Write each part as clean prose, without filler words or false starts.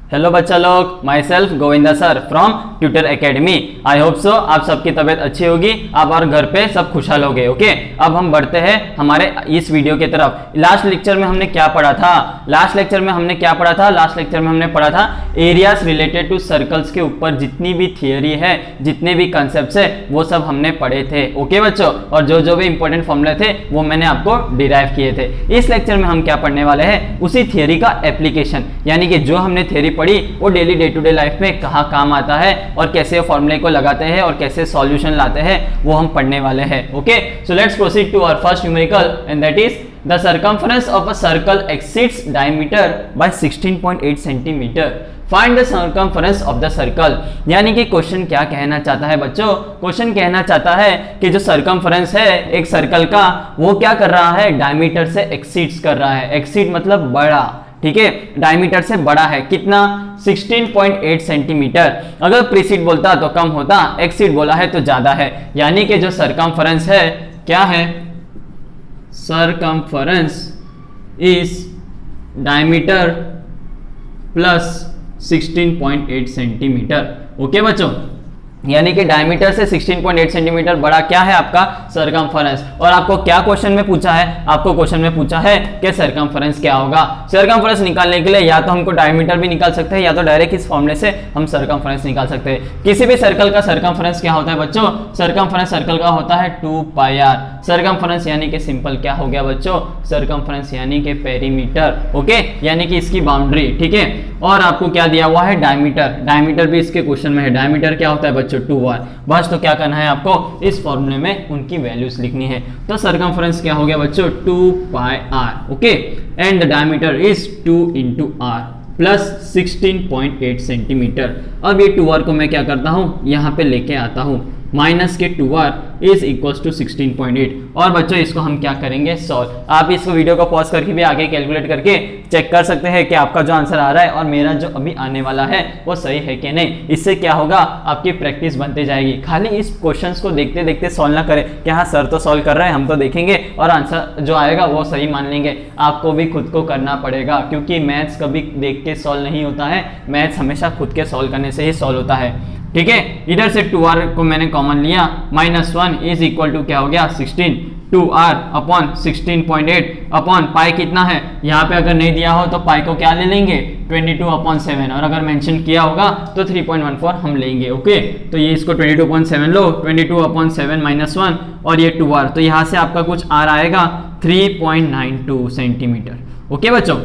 Hello बच्चा लोग, my self Govinda sir from tutor academy. I hope so आप सबकी तबीयत अच्छी होगी, आप और घर पे सब खुशहाल हो गए। ओके, अब हम बढ़ते हैं हमारे इस वीडियो की तरफ। लास्ट लेक्चर में हमने क्या पढ़ा था? लास्ट लेक्चर में हमने पढ़ा था एरियाज रिलेटेड टू सर्कल्स के ऊपर जितनी भी थियोरी है, जितने भी कंसेप्ट है, वो सब हमने पढ़े थे। ओके बच्चों, और जो भी इंपॉर्टेंट फॉर्मूले थे वो मैंने आपको डिराइव किए थे। इस लेक्चर में हम क्या पढ़ने वाले हैं? उसी थियोरी का एप्लीकेशन, यानी कि जो हमने थियोरी पढ़ी वो daily day to day life में कहाँ काम आता है और कैसे फॉर्मूले को लगाते हैं और कैसे सॉल्यूशन लाते हैं, वो हम पढ़ने वाले हैं। Okay, so let's proceed to our first numerical and that is the circumference of a circle exceeds diameter by 16.8 centimetre. Find the circumference of the circle. यानी कि क्वेश्चन क्या कहना चाहता है बच्चों? क्वेश्चन कहना चाहता है कि जो सर्कमफरेंस है एक सर्कल का, वो क्या कर रहा है? डायमीटर से एक्सीड्स कर रहा है। एक्सीड मतलब बड़ा, ठीक है, डायमीटर से बड़ा है। कितना? 16.8 सेंटीमीटर। अगर प्रीसीड बोलता तो कम होता, एक्सीड बोला है तो ज्यादा है। यानी कि जो सर्कमफरेंस है क्या है? Circumference is diameter plus 16.8 centimetre. Okay बच्चों, यानी कि डायमीटर से 16.8 सेंटीमीटर बड़ा क्या है? आपका सर्कमफरेंस। और आपको क्या क्वेश्चन में पूछा है? आपको क्वेश्चन में पूछा है कि सर्कमफरेंस क्या होगा। सर्कमफरेंस निकालने के लिए या तो हमको डायमीटर भी निकाल सकते हैं या तो डायरेक्ट इस फॉर्मूले से हम सर्कमफरेंस निकाल सकते हैं। किसी भी सर्कल का सर्कमफरेंस क्या होता है बच्चों? सर्कमफरेंस सर्कल का होता है 2πr। सर्कमफरेंस यानी कि सिंपल क्या हो गया बच्चों? सर्कमफरेंस यानी कि पेरीमीटर। ओके, यानी कि इसकी बाउंड्री, ठीक है। और आपको क्या दिया हुआ है? डायमीटर। डायमीटर भी इसके क्वेश्चन में है। डायमीटर क्या होता है बच्चों? 2r। बस तो क्या करना है आपको? इस फॉर्मूले में उनकी वैल्यूज लिखनी है। तो सर्कमफरेंस क्या हो गया बच्चों? 2πr। Okay, and the diameter is 2 into r plus 16.8 centimetre. अब ये 2r को मैं क्या करता हूं? यहां पे लेके आता हूं, माइनस के 2r इज इक्वल्स टू 16.8। और बच्चों इसको हम क्या करेंगे? सॉल्व। आप इसको वीडियो को पॉज करके भी आगे कैलकुलेट करके चेक कर सकते हैं कि आपका जो आंसर आ रहा है और मेरा जो अभी आने वाला है वो सही है कि नहीं। इससे क्या होगा? आपकी प्रैक्टिस बनती जाएगी। खाली इस क्वेश्चंस को देखते देखते सॉल्व ना करें कि हाँ सर तो सॉल्व कर रहे हैं, हम तो देखेंगे और आंसर जो आएगा वो सही मान लेंगे। आपको भी खुद को करना पड़ेगा, क्योंकि मैथ्स कभी देख के सॉल्व नहीं होता है। मैथ्स हमेशा खुद के सॉल्व करने से ही सॉल्व होता है, ठीक है। इधर से 2r को मैंने कॉमन लिया, -1 इज इक्वल टू क्या हो गया? 16। 2r अपॉन 16.8 अपॉन पाई कितना है? यहाँ पे अगर नहीं दिया हो तो पाई को क्या ले लेंगे? 22/7। और अगर मेंशन किया होगा तो 3.14 हम लेंगे। ओके, तो ये इसको 22.7 लो, 22/7 -1 और ये 2r, तो यहाँ से आपका कुछ r आएगा 3.92 सेंटीमीटर। ओके बच्चों,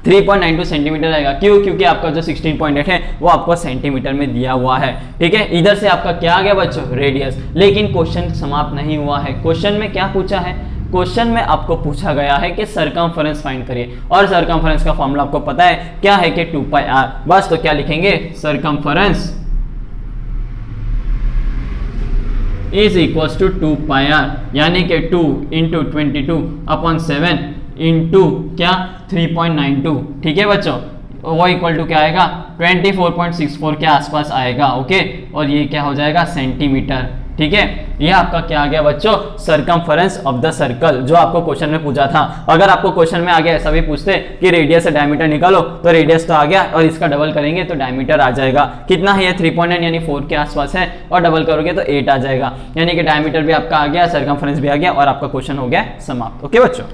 3.92 सेंटीमीटर आएगा। क्यों? क्योंकि आपका जो 16.8 है वो आपको सेंटीमीटर में दिया हुआ है, ठीक है। इधर से आपका क्या आ गया बच्चों? रेडियस। लेकिन क्वेश्चन समाप्त नहीं हुआ है। क्वेश्चन में क्या पूछा है? क्वेश्चन में आपको पूछा गया है कि सर्कमफरेंस फाइंड करिए, और सर्कमफरेंस का फॉर्मूला आपको पता है क्या है? कि 2πr। बस तो क्या लिखेंगे? Circumference is equals to 2πr, यानी कि 2 into 22/7 इंटू क्या? 3.92, ठीक है बच्चों। वो इक्वल टू क्या आएगा? 24.64 के आसपास आएगा। ओके, और ये क्या हो जाएगा? सेंटीमीटर, ठीक है। ये आपका क्या आ गया बच्चों? सर्कमफरेंस ऑफ द सर्कल, जो आपको क्वेश्चन में पूछा था। अगर आपको क्वेश्चन में आगे ऐसा भी पूछते कि रेडियस से डायमीटर निकालो, तो रेडियस तो आ गया और इसका डबल करेंगे तो डायमीटर आ जाएगा। कितना है ये? 3.9 यानी 4 के आसपास है, और डबल करोगे तो 8 आ जाएगा। यानी कि डायमीटर भी आपका आ गया, सर्कमफरेंस भी आ गया, और आपका क्वेश्चन हो गया समाप्त। ओके बच्चों,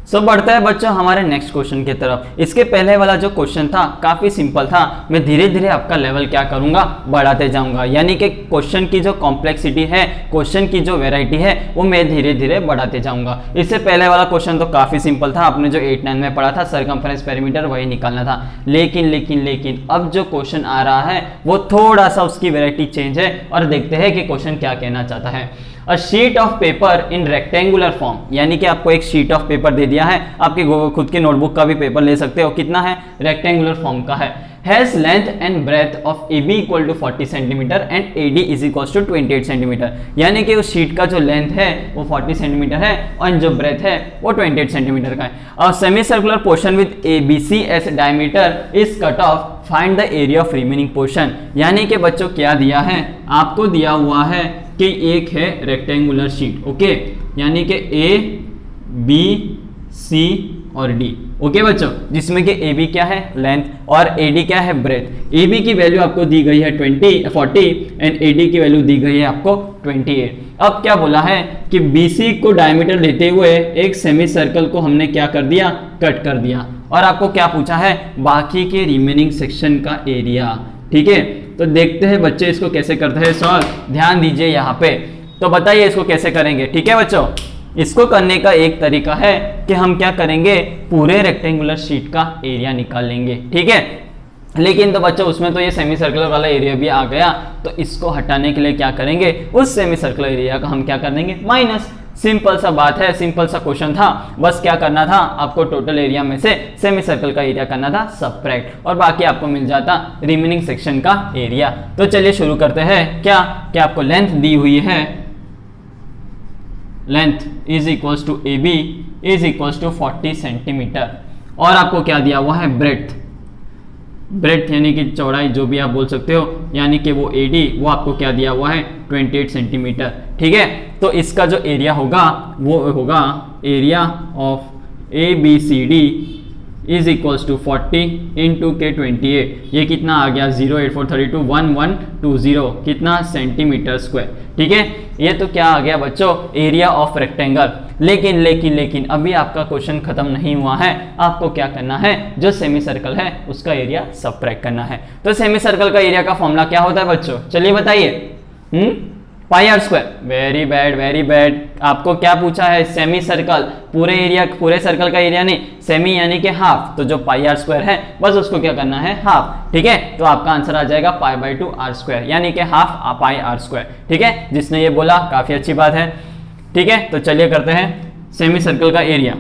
सो बढ़ता है बच्चों हमारे नेक्स्ट क्वेश्चन की तरफ। इसके पहले वाला जो क्वेश्चन था काफी सिंपल था। मैं धीरे धीरे आपका लेवल क्या करूंगा? बढ़ाते जाऊंगा। यानी कि क्वेश्चन की जो कॉम्प्लेक्सिटी है, क्वेश्चन की जो वेराइटी है, वो मैं धीरे धीरे बढ़ाते जाऊंगा। इससे पहले वाला क्वेश्चन तो काफी सिंपल था, आपने जो 8-9 में पढ़ा था, सर्कमफरेंस पेरीमीटर वही निकालना था। लेकिन अब जो क्वेश्चन आ रहा है वो थोड़ा सा उसकी वेराइटी चेंज है, और देखते हैं कि क्वेश्चन क्या कहना चाहता है। A sheet of paper in rectangular form, यानी कि आपको एक शीट ऑफ पेपर दे दिया है, आपकी खुद के नोटबुक का भी पेपर ले सकते हो। कितना है? रेक्टेंगुलर फॉर्म का है। Has length and breadth of AB equal to 40 centimetre and AD is equal to 28 centimetre. यानी कि उस शीट का जो लेंथ है वो 40 सेंटीमीटर है और जो ब्रेथ है वो 28 सेंटीमीटर का है। और semi circular portion with ABC S diameter is cut off, find the area of remaining portion. यानी कि बच्चों क्या दिया है? आपको दिया हुआ है कि एक है रेक्टेंगुलर शीट, ओके, यानी कि A, B, C और D। ओके बच्चों, जिसमें कि AB क्या है लेंथ और AD क्या है ब्रेथ। AB की वैल्यू आपको दी गई है 40 एंड AD की वैल्यू दी गई है आपको 28। अब क्या बोला है कि BC को डायमीटर लेते हुए एक सेमी सर्कल को हमने क्या कर दिया, कट कर दिया, और आपको क्या पूछा है बाकी के रिमेनिंग सेक्शन का एरिया। ठीक है, तो देखते हैं बच्चे इसको कैसे करते हैं सॉल्व, ध्यान दीजिए यहाँ पे। तो बताइए इसको कैसे करेंगे। ठीक है बच्चों, इसको करने का एक तरीका है कि हम क्या करेंगे, पूरे रेक्टेंगुलर शीट का एरिया निकाल लेंगे। ठीक है, लेकिन तो बच्चों उसमें तो ये सेमी सर्कुलर वाला एरिया भी आ गया, तो इसको हटाने के लिए क्या करेंगे, उस सेमी सर्कुलर एरिया का हम क्या कर देंगे माइनस। सिंपल सा बात है, सिंपल सा क्वेश्चन था, बस क्या करना था आपको, टोटल एरिया में से सेमी सर्कल का एरिया करना था सबट्रैक्ट, और बाकी आपको मिल जाता रिमेनिंग सेक्शन का एरिया। तो चलिए शुरू करते हैं। क्या आपको लेंथ दी हुई है, length is equals to AB is equals to 40 centimetre, और आपको क्या दिया हुआ है ब्रेड्थ, ब्रेड्थ यानी कि चौड़ाई जो भी आप बोल सकते हो, यानी कि वो AD वो आपको क्या दिया हुआ है 28 सेंटीमीटर। ठीक है, तो इसका जो एरिया होगा वो होगा area of ABCD is equals to 40 into के 28, ये कितना आ गया 08432 1120 कितना सेंटीमीटर स्क्वायर। ठीक है, ये तो क्या आ गया बच्चों एरिया ऑफ रेक्टेंगल। लेकिन अभी आपका क्वेश्चन खत्म नहीं हुआ है, आपको क्या करना है, जो सेमी सर्कल है उसका एरिया सबट्रैक्ट करना है। तो सेमी सर्कल का एरिया का फॉर्मूला क्या होता है बच्चों, चलिए बताइए। Pi r square, very bad very bad. आपको क्या पूछा है, सेमी सर्कल, पूरे एरिया, पूरे सर्कल का एरिया नहीं, सेमी यानी कि हाफ, तो जो पाई आर स्क्वायर है बस उसको क्या करना है हाफ। ठीक है, तो आपका आंसर आ जाएगा पाई बाई 2 आर स्क्वायर, यानी कि हाफ पाई आर स्क्वायर। ठीक है, जिसने ये बोला काफी अच्छी बात है। ठीक है, तो चलिए करते हैं सेमी सर्कल का area,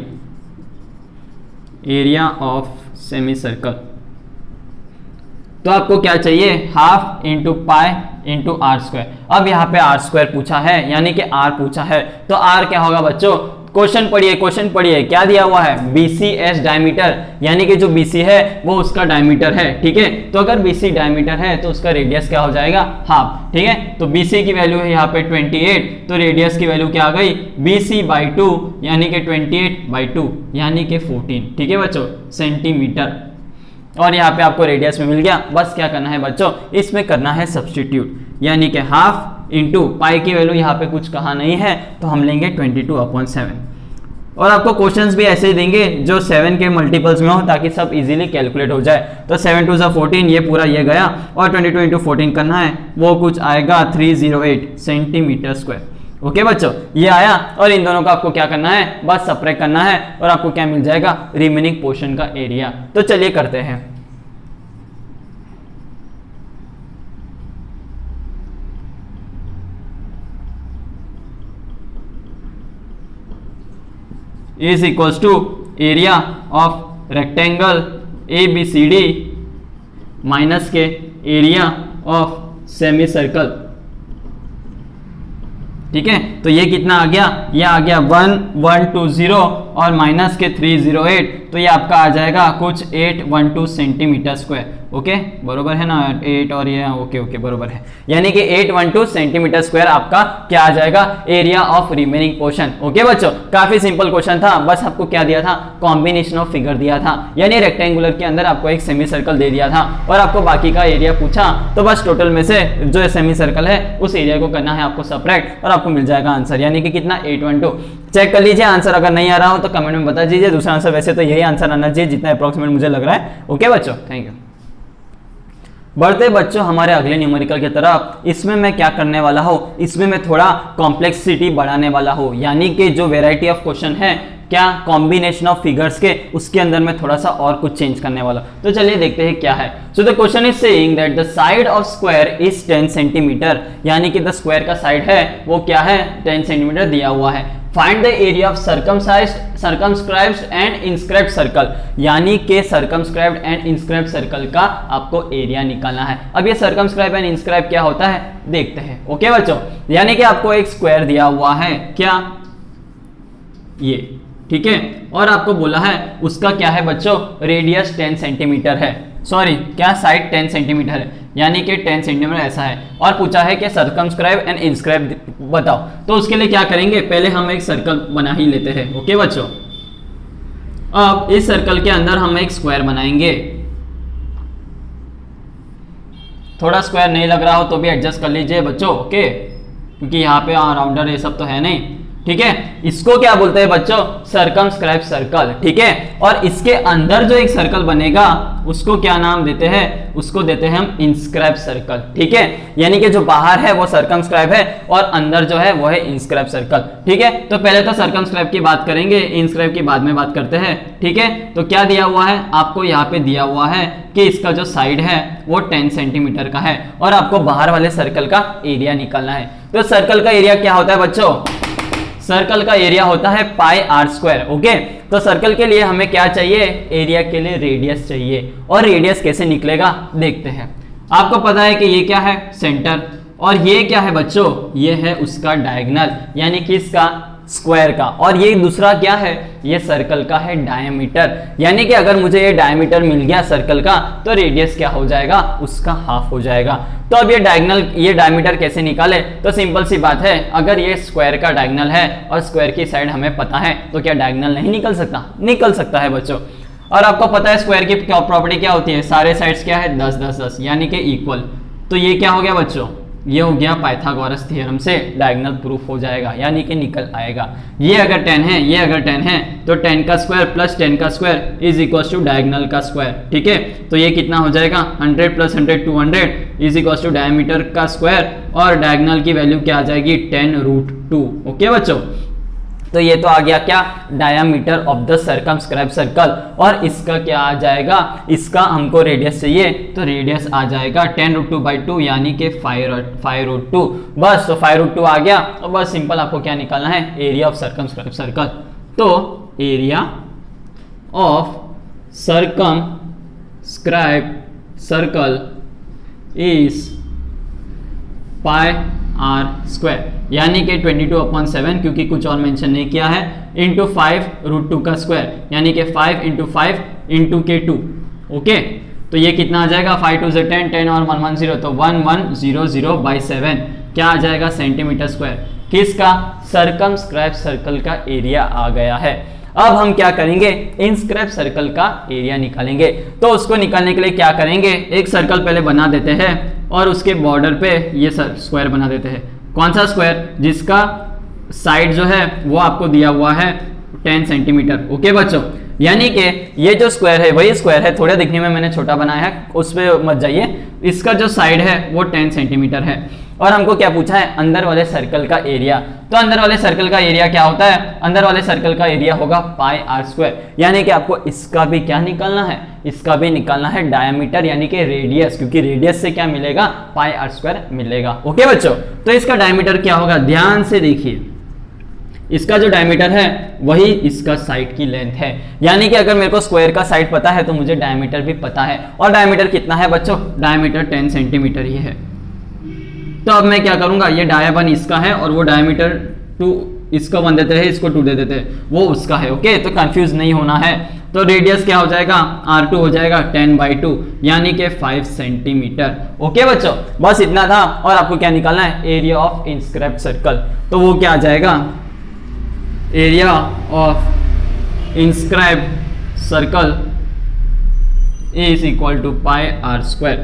area of semi circle. तो आपको क्या चाहिए, half into pi into r square. अब यहाँ पे आर स्क्वायर पूछा है, यानी कि आर पूछा है, तो आर क्या होगा बच्चों, क्वेश्चन पढ़िए क्या दिया हुआ है, BCS डायमीटर, यानी कि जो BC है वो उसका डायमीटर है। ठीक है, तो अगर BC डायमीटर है तो उसका रेडियस क्या हो जाएगा हाफ। ठीक है, तो BC की वैल्यू है यहाँ पे 28, तो रेडियस की वैल्यू क्या आ गई BC बाई 2, यानी कि 28 बाई 2 यानी कि 14। ठीक है बच्चों, सेंटीमीटर, और यहाँ पे आपको रेडियस में मिल गया। बस क्या करना है बच्चों, इसमें करना है सब्स्टिट्यूट, यानी कि हाफ इंटू पाई की वैल्यू यहाँ पे कुछ कहा नहीं है, तो हम लेंगे 22/7। और आपको क्वेश्चंस भी ऐसे ही देंगे जो 7 के मल्टीपल्स में हो, ताकि सब इजीली कैलकुलेट हो जाए। तो 7 2 14, ये पूरा ये गया, और 22 इंटू 14 करना है, वो कुछ आएगा 308 सेंटीमीटर स्क्वायर। ओके बच्चों, ये आया, और इन दोनों का आपको क्या करना है, बस सबट्रैक्ट करना है, और आपको क्या मिल जाएगा रिमेनिंग पोर्शन का एरिया। तो चलिए करते हैं। Is equals to area of rectangle ABCD minus के एरिया ऑफ सेमी सर्कल। ठीक है, तो ये कितना आ गया, ये आ गया 1120 और माइनस के 308, तो ये आपका आ जाएगा कुछ 812 सेंटीमीटर स्क्वायर। ओके, बरोबर है ना, 8 और ये ओके बरोबर है, यानी कि 812 सेंटीमीटर स्क्वायर आपका क्या आ जाएगा area of remaining portion. Okay बच्चों, काफी सिंपल क्वेश्चन था, बस आपको क्या दिया था, कॉम्बिनेशन ऑफ फिगर दिया था, यानी रेक्टेंगुलर के अंदर आपको एक सेमी सर्कल दे दिया था, और आपको बाकी का एरिया पूछा, तो बस टोटल में से जो सेमी सर्कल है उस एरिया को करना है आपको सबट्रैक्ट, और आपको मिल जाएगा आंसर, यानी कि कितना 812। चेक कर लीजिए आंसर, अगर नहीं आ रहा हो तो कमेंट में बता दीजिए। दूसरा आंसर वैसे तो यही आंसर आना चाहिए जितना अप्रोक्सीमेट मुझे लग रहा है। ओके बच्चों, थैंक यू। बढ़ते बच्चों हमारे अगले न्यूमेरिकल की तरफ। इसमें मैं क्या करने वाला हूँ, इसमें मैं थोड़ा कॉम्प्लेक्सिटी बढ़ाने वाला हूँ, यानी कि जो वेराइटी ऑफ क्वेश्चन है क्या कॉम्बिनेशन ऑफ फिगर्स के, उसके अंदर मैं थोड़ा सा और कुछ चेंज करने वाला। तो चलिए देखते हैं क्या है। So the question is saying that the side of square is 10 centimetre, यानी कि द स्क्वायर का साइड है वो क्या है 10 सेंटीमीटर दिया हुआ है। Find the area of circumscribed and inscribed circle, यानी कि सर्कमस्क्राइब्ड एंड इंस्क्राइब्ड सर्कल का आपको एरिया निकालना है। अब ये सर्कमस्क्राइब एंड इंस्क्राइब क्या होता है देखते हैं। ओके बच्चों, यानी कि आपको एक स्क्वायर दिया हुआ है, क्या ये, ठीक है, और आपको बोला है उसका क्या है बच्चों रेडियस 10 सेंटीमीटर है, सॉरी क्या साइड 10 सेंटीमीटर है, यानी कि 10 सेंटीमीटर ऐसा है, और पूछा है कि सर्कमस्क्राइब एंड इंस्क्राइब बताओ। तो उसके लिए क्या करेंगे, पहले हम एक सर्कल बना ही लेते हैं। ओके बच्चों, अब इस सर्कल के अंदर हम एक स्क्वायर बनाएंगे। थोड़ा स्क्वायर नहीं लग रहा हो तो भी एडजस्ट कर लीजिए बच्चों, ओके, क्योंकि यहाँ पे राउंडर ये सब तो है नहीं, ठीक है। इसको क्या बोलते हैं बच्चों? सर्कमस्क्राइब सर्कल, ठीक है। और इसके अंदर जो एक सर्कल बनेगा उसको क्या नाम देते हैं? उसको देते हैं हम इंस्क्राइब सर्कल, ठीक है। यानी कि जो बाहर है वो सर्कमस्क्राइब है और अंदर जो है वो है इंस्क्राइब सर्कल, ठीक है। तो पहले तो सर्कमस्क्राइब की बात करेंगे, इंस्क्राइब की बाद में बात करते हैं, ठीक है। तो क्या दिया हुआ है आपको? यहाँ पे दिया हुआ है कि इसका जो साइड है वो 10 सेंटीमीटर का है और आपको बाहर वाले सर्कल का एरिया निकालना है। तो सर्कल का एरिया क्या होता है बच्चों? सर्कल का एरिया होता है पाई आर स्क्वायर, ओके। तो सर्कल के लिए हमें क्या चाहिए? एरिया के लिए रेडियस चाहिए। और रेडियस कैसे निकलेगा देखते हैं। आपको पता है कि ये क्या है? सेंटर। और ये क्या है बच्चों? ये है उसका डायगोनल, यानी कि इसका स्क्वायर का। और ये दूसरा क्या है? ये सर्कल का है डायमीटर। यानी कि अगर मुझे ये डायमीटर मिल गया सर्कल का तो रेडियस क्या हो जाएगा? उसका हाफ हो जाएगा। तो अब ये डायगोनल, ये डायमीटर कैसे निकाले? तो सिंपल सी बात है, अगर ये स्क्वायर का डायगोनल है और स्क्वायर की साइड हमें पता है तो क्या डायगोनल नहीं निकल सकता? निकल सकता है बच्चों। और आपको पता है स्क्वायर की प्रॉपर्टी क्या होती है? सारे साइड्स क्या है? 10 10 10, यानी कि इक्वल। तो ये क्या हो गया बच्चों? ये हो गया पाइथागोरस थ्योरम से डायगोनल प्रूफ हो जाएगा, यानी कि निकल आएगा। ये अगर 10 है, ये अगर 10 है तो 10 का स्क्वायर प्लस 10 का square is equal to diagonal का स्क्वायर, ठीक है। तो ये कितना हो जाएगा? 100 plus 100 200 is equal to diameter का स्क्वायर और डायगोनल की वैल्यू क्या आ जाएगी? 10√2, ओके बच्चों। तो ये तो आ गया क्या? Diameter of the circumscribe circle. और इसका क्या आ जाएगा? इसका हमको रेडियस चाहिए तो रेडियस आ जाएगा 10√2/2 यानी कि 5√2। बस, तो 5√2 आ गया। तो बस सिंपल आपको क्या निकालना है? Area of circumscribe circle. तो area of circumscribe circle is pi r square, यानी कि 22/7, क्योंकि कुछ और मेंशन नहीं किया है, इंटू 5√2 का स्क्वायर, यानी कि 5 × 5 × के 2, ओके। तो ये कितना आ जाएगा? 5 2 10, 10 और 1 1 0, तो 1100/7 क्या आ जाएगा? Centimetre square. किसका? सर्कमस्क्राइब सर्कल का एरिया आ गया है। अब हम क्या करेंगे? इंस्क्राइब सर्कल का एरिया निकालेंगे। तो उसको निकालने के लिए क्या करेंगे? एक सर्कल पहले बना देते हैं और उसके बॉर्डर पे ये स्क्वायर बना देते हैं। कौन सा स्क्वायर? जिसका साइड जो है वो आपको दिया हुआ है 10 सेंटीमीटर, ओके बच्चों। यानी कि ये जो स्क्वायर है वही स्क्वायर है, थोड़ा दिखने में मैंने छोटा बनाया है, उस पर मत जाइए। इसका जो साइड है वो 10 सेंटीमीटर है और हमको क्या पूछा है? अंदर वाले सर्कल का एरिया। तो अंदर वाले सर्कल का एरिया क्या होता है? अंदर वाले सर्कल का एरिया होगा पाई आर स्क्वायर, यानी कि आपको इसका भी क्या निकालना है? इसका भी निकालना है डायमीटर, यानी कि रेडियस, क्योंकि रेडियस से क्या मिलेगा? पाई आर स्क्वायर मिलेगा, ओके बच्चों। तो इसका डायमीटर क्या होगा? ध्यान से देखिए, इसका जो डायमीटर है वही इसका साइड की लेंथ है। यानी कि अगर मेरे को स्क्वायर का साइड पता है तो मुझे डायमीटर भी पता है। और डायमीटर कितना है बच्चों? डायमीटर 10 सेंटीमीटर ही है। तो अब मैं क्या करूंगा? ये डाया 1 इसका है और वो डायमीटर 2 इसको 1 देते हैं, इसको 2 दे देते हैं, वो उसका है, ओके। तो कंफ्यूज नहीं होना है। तो रेडियस क्या हो जाएगा? R2 हो जाएगा 10/2 यानी कि 5 सेंटीमीटर, ओके बच्चों। बस इतना था। और आपको क्या निकालना है? Area of inscribed circle. तो वो क्या आ जाएगा? Area of inscribed circle is equal to pi r square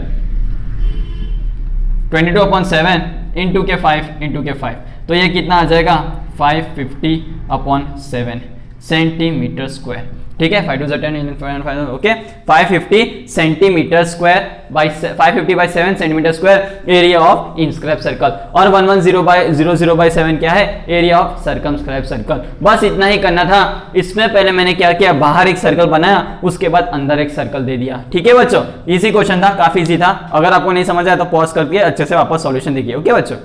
22/7 into के 5 तो ये कितना आ जाएगा? 550/7 सेंटीमीटर स्क्वायर, ठीक है। 5 2 10, okay. 550 centimetre square by 550/7 centimetre square area of inscribe circle. और 110/00/7 क्या है? Area of circumscribe circle. बस इतना ही करना था। इसमें पहले मैंने क्या किया? बाहर एक सर्कल बनाया, उसके बाद अंदर एक सर्कल दे दिया, ठीक है बच्चों। इजी क्वेश्चन था, काफी इजी था। अगर आपको नहीं समझ आया तो पॉज करके अच्छे से वापस सॉल्यूशन देखिए, ओके बच्चों।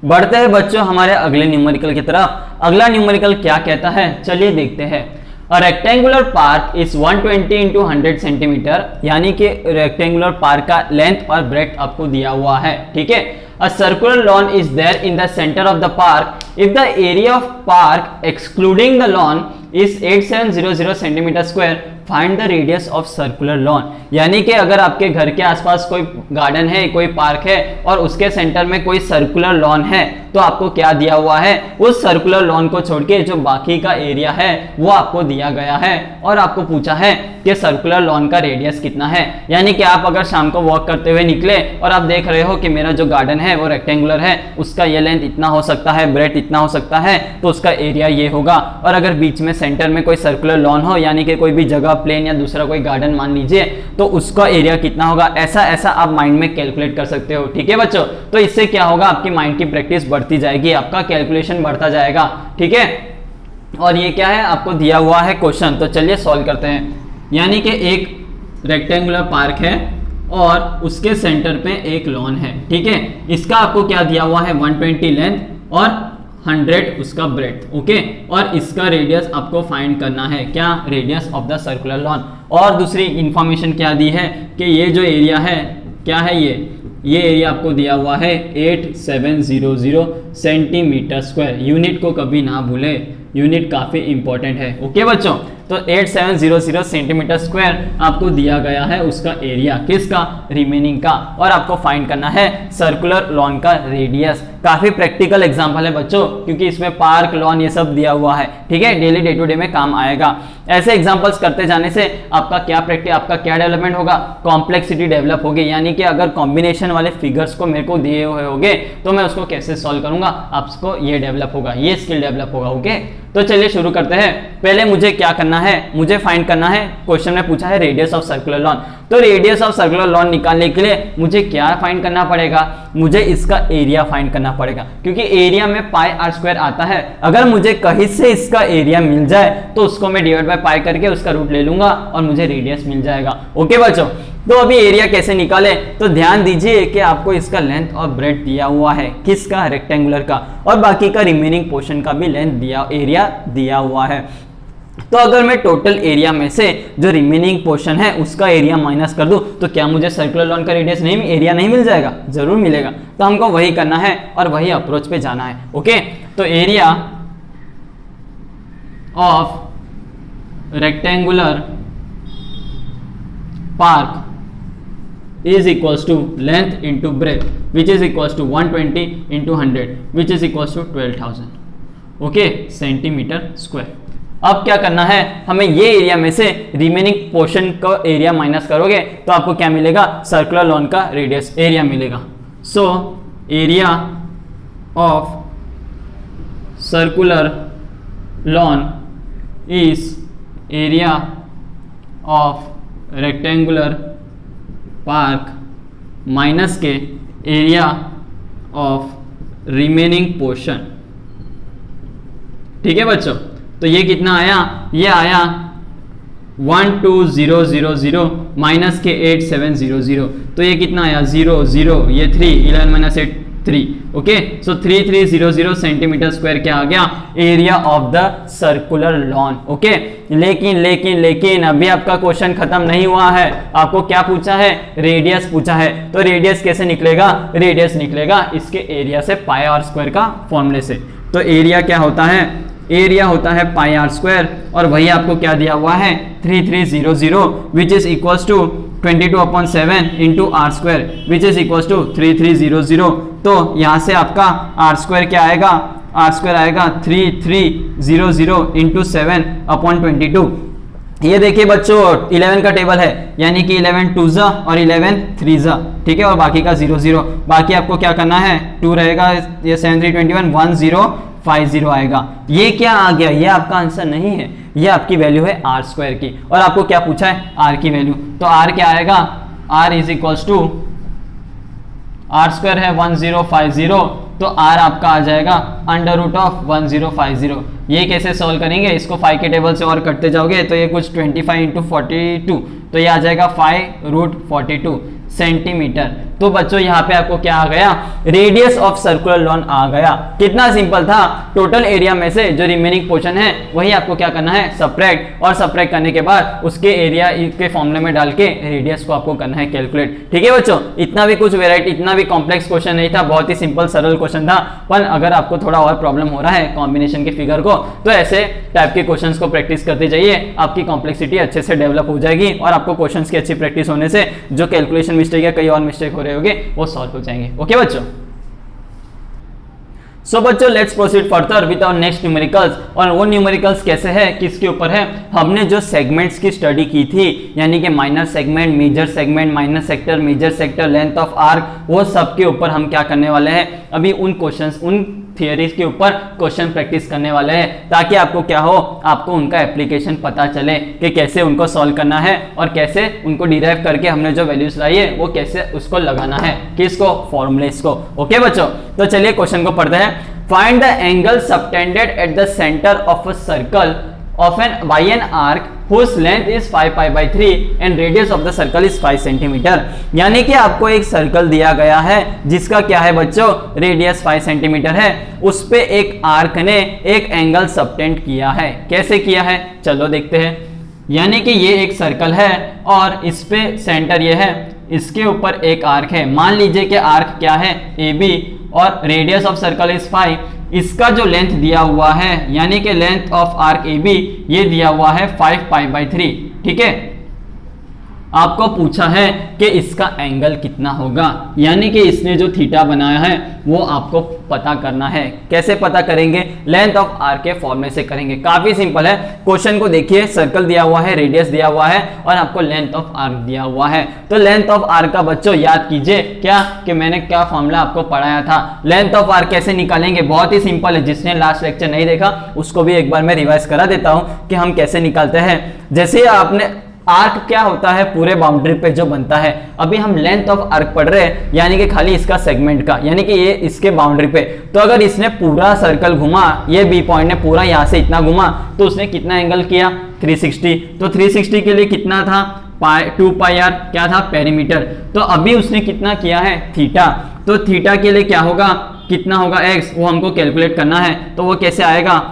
बढ़ते हैं बच्चों हमारे अगले न्यूमेरिकल की तरफ। अगला न्यूमेरिकल क्या कहता है? चलिए देखते हैं। A rectangular park is 120 into 100 centimetre, यानी कि रेक्टेंगुलर पार्क का लेंथ और ब्रेड्थ आपको दिया हुआ है, ठीक है। A circular lawn is there in the center of the park. If the area of park excluding the lawn is 8700 centimeter square, find the radius of circular lawn. यानी कि अगर आपके घर के आसपास कोई गार्डन है, कोई पार्क है और उसके सेंटर में कोई सर्कुलर लॉन है, तो आपको क्या दिया हुआ है, उस सर्कुलर लॉन को छोड़ के जो बाकी का एरिया है वो आपको दिया गया है और आपको पूछा है कि सर्कुलर लॉन का रेडियस कितना है। यानी कि आप अगर शाम को वॉक करते हुए निकले और आप देख रहे हो कि मेरा जो गार्डन है वो रेक्टेंगुलर है, उसका ये लेंथ इतना हो सकता है, ब्रेथ इतना हो सकता है, तो उसका एरिया ये होगा। और अगर बीच में सेंटर में कोई सर्कुलर लॉन हो, यानी कि कोई भी जगह प्लेन या दूसरा कोई गार्डन मान लीजिए, तो उसका एरिया कितना होगा, ऐसा ऐसा आप माइंड में कैलकुलेट कर सकते हो। ठीक है बच्चों, तो इससे क्या होगा, आपकी माइंड की प्रैक्टिस बढ़ती जाएगी, आपका कैलकुलेशन बढ़ता जाएगा। ठीक है, और ये क्या है, आपको दिया हुआ है क्वेश्चन, तो चलिए सॉल्व करते हैं। यानी कि एक रेक्टेंगुलर पार्क है और उसके सेंटर पे एक लॉन है। ठीक है, इसका आपको क्या दिया हुआ है, 120 लेंथ और 100 उसका ब्रेथ। ओके, और इसका रेडियस आपको फाइंड करना है, क्या, radius of the circular lawn. और दूसरी इंफॉर्मेशन क्या दी है कि ये जो एरिया है, क्या है ये एरिया आपको दिया हुआ है 8700 सेंटीमीटर स्क्वायर। यूनिट को कभी ना भूले, यूनिट काफी इंपॉर्टेंट है। ओके बच्चों, तो 8700 सेंटीमीटर स्क्वायर आपको दिया गया है उसका एरिया, किसका, रिमेनिंग का, और आपको फाइंड करना है सर्कुलर लॉन का रेडियस। काफी प्रैक्टिकल एग्जांपल है बच्चों, क्योंकि इसमें पार्क, लॉन ये सब दिया हुआ है। ठीक है, डेली डे टू डे में काम आएगा। ऐसे एग्जांपल्स करते जाने से आपका क्या डेवलपमेंट होगा, कॉम्प्लेक्सिटी डेवलप होगी। यानी कि अगर कॉम्बिनेशन वाले फिगर्स को मेरे को दिए हुए होंगे तो मैं उसको कैसे सॉल्व करूंगा, आपको ये डेवलप होगा, ये स्किल डेवलप होगा। ओके, तो चलिए शुरू करते हैं। पहले मुझे क्या करना है, मुझे फाइंड करना है, क्वेश्चन में पूछा है रेडियस ऑफ सर्कुलर लॉन, तो रेडियस ऑफ सर्कुलर लॉन निकालने के लिए मुझे क्या फाइंड करना पड़ेगा, मुझे इसका एरिया फाइंड करना पड़ेगा, क्योंकि एरिया में पाई आर स्क्वायर आता है। अगर मुझे कहीं से इसका एरिया मिल जाए तो उसको मैं डिवाइड बाय पाई करके उसका रूट ले लूंगा और मुझे रेडियस मिल जाएगा। ओके बच्चों, तो अभी एरिया कैसे निकाले, तो ध्यान दीजिए कि आपको इसका लेंथ और ब्रेथ दिया हुआ है, किसका, रेक्टेंगुलर का, और बाकी का रिमेनिंग पोर्शन का भी लेंथ दिया, एरिया दिया हुआ है। तो अगर मैं टोटल एरिया में से जो रिमेनिंग पोर्शन है उसका एरिया माइनस कर दूं, तो क्या मुझे सर्कुलर लॉन का रेडियस नहीं, एरिया नहीं मिल जाएगा, जरूर मिलेगा। तो हमको वही करना है और वही अप्रोच पे जाना है। ओके, तो area of rectangular park is equals to length into breadth, which is equals to 120 into 100, which is equals to 12,000 okay centimetre square. अब क्या करना है, हमें ये एरिया में से रिमेनिंग पोर्शन का एरिया माइनस करोगे तो आपको क्या मिलेगा, सर्कुलर लॉन का रेडियस एरिया मिलेगा। So area of circular lawn is area of rectangular park minus के एरिया ऑफ रिमेनिंग पोर्शन। ठीक है बच्चों, तो ये कितना आया, ये आया 12000 माइनस के 8700, तो ये कितना आया 0 0, ये 3, 11 माइनस 8 3। ओके, सो 3300 सेंटीमीटर स्क्वायर क्या आ गया, area of the circular lawn. Okay, लेकिन अभी आपका क्वेश्चन खत्म नहीं हुआ है, आपको क्या पूछा है, रेडियस पूछा है। तो रेडियस कैसे निकलेगा, रेडियस निकलेगा इसके एरिया से, पाई आर स्क्वायर का फॉर्मूले से। तो एरिया क्या होता है, एरिया होता है पाई आर स्क्वायर, और वही आपको क्या दिया हुआ है 3300 which is equals to 22/7 into r square which is equals to 3300। तो यहाँ से आपका आर स्क्वायर क्या आएगा, आर स्क्वायर आएगा 3300 इंटू 7/22। ये देखिए बच्चों 11 का टेबल है, यानी कि 11 2 और 11 3। ठीक है, और बाकी का 0 0, बाकी आपको क्या करना है, 2 रहेगा, ये 7 3 21 1050 आएगा। ये क्या आ गया, ये आपका आंसर नहीं है, ये आपकी वैल्यू है आर स्क्वायर की, और आपको क्या पूछा है, आर की वैल्यू। तो आर क्या आएगा, r is equals to, r square है 1050, तो आर आपका आ जाएगा अंडर रूट ऑफ 1050। ये कैसे सॉल्व करेंगे, इसको 5 के टेबल से और करते जाओगे तो ये कुछ 25 इंटू 42, तो ये आ जाएगा 5√42 सेंटीमीटर। तो बच्चों यहाँ पे आपको क्या आ गया, रेडियस ऑफ सर्कुलर लॉन आ गया। कितना सिंपल था, टोटल एरिया में से जो रिमेनिंग पोर्शन है वही आपको क्या करना है, सब्ट्रैक्ट, और सब्ट्रैक्ट करने के बाद उसके एरिया के फॉर्मूले में डाल के रेडियस को आपको करना है कैलकुलेट। ठीक है बच्चों, इतना भी कुछ वेराइटी, इतना भी कॉम्प्लेक्स क्वेश्चन नहीं था, बहुत ही सिंपल सरल क्वेश्चन था। पर अगर आपको थोड़ा और प्रॉब्लम हो रहा है कॉम्बिनेशन के फिगर को, तो ऐसे टाइप के क्वेश्चंस को प्रैक्टिस करते जाइए, आपकी कॉम्प्लेक्सिटी अच्छे से डेवलप हो जाएगी और आपको क्वेश्चंस की अच्छी प्रैक्टिस होने से जो कैलकुलेशन मिस्टेक या कई और मिस्टेक हो रहे होंगे वो सॉल्व हो जाएंगे। ओके बच्चों, सो बच्चों let's proceed further with our next numericals. और वो न्यूमेरिकल्स कैसे है, किसके ऊपर है, हमने जो सेगमेंट्स की स्टडी की थी, यानी कि minor segment, major segment, minor sector, major sector, length of arc, वो सब के ऊपर हम क्या करने वाले हैं, अभी उन क्वेश्चंस, उन थियरीज के ऊपर क्वेश्चन प्रैक्टिस करने वाले हैं, ताकि आपको क्या हो, आपको उनका एप्लीकेशन पता चले कि कैसे उनको सॉल्व करना है और कैसे उनको डिराइव करके हमने जो वैल्यूज लाई है वो कैसे उसको लगाना है, किसको, फॉर्मूलेस को। ओके बच्चों, तो चलिए क्वेश्चन को पढ़ते हैं। Find the angle subtended at the centre of a circle of an by an arc whose length is 5 pi by 3 and radius of the circle is 5 centimetre. यानी कि आपको एक सर्कल दिया गया है जिसका क्या है बच्चों, रेडियस 5 सेंटीमीटर है, उस पे एक आर्क ने एक एंगल सबटेंड किया है। कैसे किया है, चलो देखते हैं। यानी कि ये एक सर्कल है और इस पे सेंटर ये है, इसके ऊपर एक आर्क है। मान लीजिए कि आर्क क्या है, ए बी, और रेडियस ऑफ सर्कल इज 5। इसका जो लेंथ दिया हुआ है, यानी कि length of arc A B, ये दिया हुआ है 5 पाई बाई 3। ठीक है, आपको पूछा है कि इसका एंगल कितना होगा, यानी कि इसने जो थीटा बनाया है वो आपको पता करना है। कैसे पता करेंगे, लेंथ ऑफ आर्क के फॉर्मूले से करेंगे। काफी सिंपल है, क्वेश्चन को देखिए, सर्कल दिया हुआ है, रेडियस दिया हुआ है और आपको लेंथ ऑफ आर्क दिया हुआ है। तो लेंथ ऑफ आर्क का बच्चों याद कीजिए क्या, कि मैंने क्या फॉर्मूला आपको पढ़ाया था। लेंथ ऑफ आर्क कैसे निकालेंगे, बहुत ही सिंपल है। जिसने लास्ट लेक्चर नहीं देखा उसको भी एक बार मैं रिवाइज करा देता हूं कि हम कैसे निकालते हैं। जैसे आपने आर्क क्या होता है, पूरे बाउंड्री पे जो बनता है। अभी हम लेंथ ऑफ आर्क पढ़ रहे हैं, यानी कि खाली इसका सेगमेंट का, यानी कि ये इसके बाउंड्री पे। तो अगर इसने पूरा सर्कल घुमा, ये बी पॉइंट ने पूरा यहां से इतना घुमा, तो उसने कितना एंगल किया, 360। तो 360 के लिए कितना था, 2 पाई आर क्या था, पेरीमीटर। तो अभी उसने कितना किया है, थीटा। तो थीटा के लिए क्या होगा, कितना होगा एक्स, वो हमको कैलकुलेट करना है। तो वो कैसे आएगा,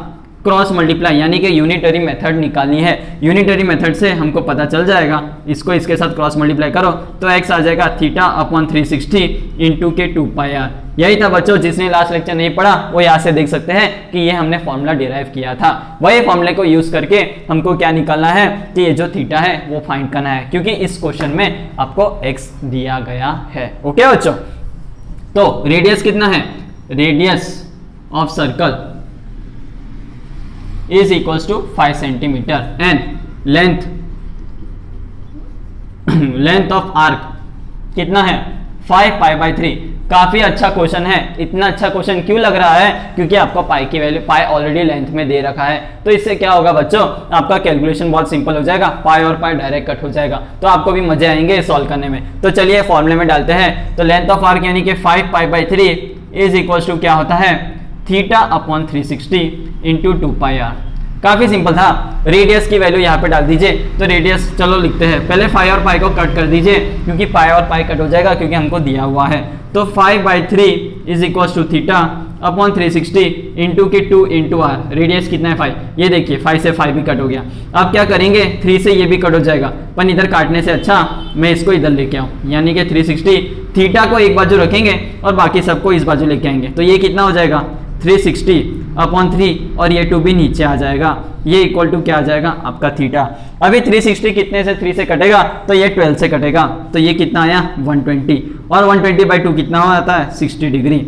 क्रॉस मल्टीप्लाई, यानी कि यूनिटरी मेथड निकालनी है। यूनिटरी मेथड से हमको पता चल जाएगा, इसको इसके साथ क्रॉस मल्टीप्लाई करो तो x आ जाएगा थीटा अपॉन 360 इंटू के 2 पाई आर। यही था बच्चों, जिसने लास्ट लेक्चर नहीं पढ़ा वो यहाँ से देख सकते हैं कि ये हमने फॉर्मूला डिराइव किया था। वही फॉर्मूले को यूज करके हमको क्या निकालना है, कि ये जो थीटा है वो फाइंड करना है, क्योंकि इस क्वेश्चन में आपको x दिया गया है। ओके बच्चों, तो रेडियस कितना है, radius of circle is equals to 5 centimetre and length of arc कितना है, 5 पाई बाई 3। काफी अच्छा क्वेश्चन है। इतना अच्छा क्वेश्चन क्यों लग रहा है, क्योंकि आपको पाई की वैल्यू, पाई ऑलरेडी लेंथ में दे रखा है। तो इससे क्या होगा बच्चों, आपका कैलकुलेशन बहुत सिंपल हो जाएगा, पाई और पाई डायरेक्ट कट हो जाएगा, तो आपको भी मजे आएंगे सॉल्व करने में। तो चलिए फॉर्मूले में डालते हैं। तो लेंथ ऑफ आर्क यानी कि 5 pi by 3 is equal to क्या होता है, theta upon 360 into 2 pi r. काफी सिंपल था। रेडियस की वैल्यू यहाँ पे डाल दीजिए। तो रेडियस चलो लिखते हैं, पहले 5 और पाई को कट कर दीजिए, क्योंकि पाई और पाई कट हो जाएगा, क्योंकि हमको दिया हुआ है। तो 5 by 3 is equal to theta upon 360 into की 2 इंटू आर। रेडियस कितना है, 5। ये देखिए 5 से 5 भी कट हो गया। अब क्या करेंगे, 3 से ये भी कट हो जाएगा, पर इधर काटने से अच्छा मैं इसको इधर लेके आऊँ, यानी कि 360। थीटा को एक बाजू रखेंगे और बाकी सबको इस बाजू लेके आएंगे। तो ये कितना हो जाएगा, 360 अपॉन 3, और ये 2 भी नीचे आ जाएगा। ये इक्वल टू क्या आ जाएगा, आपका थीटा। अभी 360 कितने से 3 से कटेगा, तो ये 12 से कटेगा। तो ये कितना आया, 120, और 120 बाई 2 कितना हो जाता है, 60 डिग्री।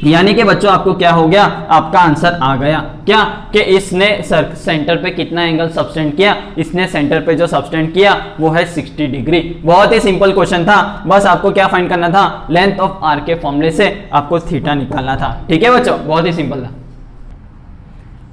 यानी कि बच्चों आपको क्या हो गया, आपका आंसर आ गया। क्या कि इसने सेंटर पे कितना एंगल सबटेंड किया, इसने सेंटर पे जो सबटेंड किया वो है 60 डिग्री। बहुत ही सिंपल क्वेश्चन था, बस आपको क्या फाइंड करना था, लेंथ ऑफ आर्क के फॉर्मूले से आपको थीटा निकालना था। ठीक है बच्चों, बहुत ही सिंपल था।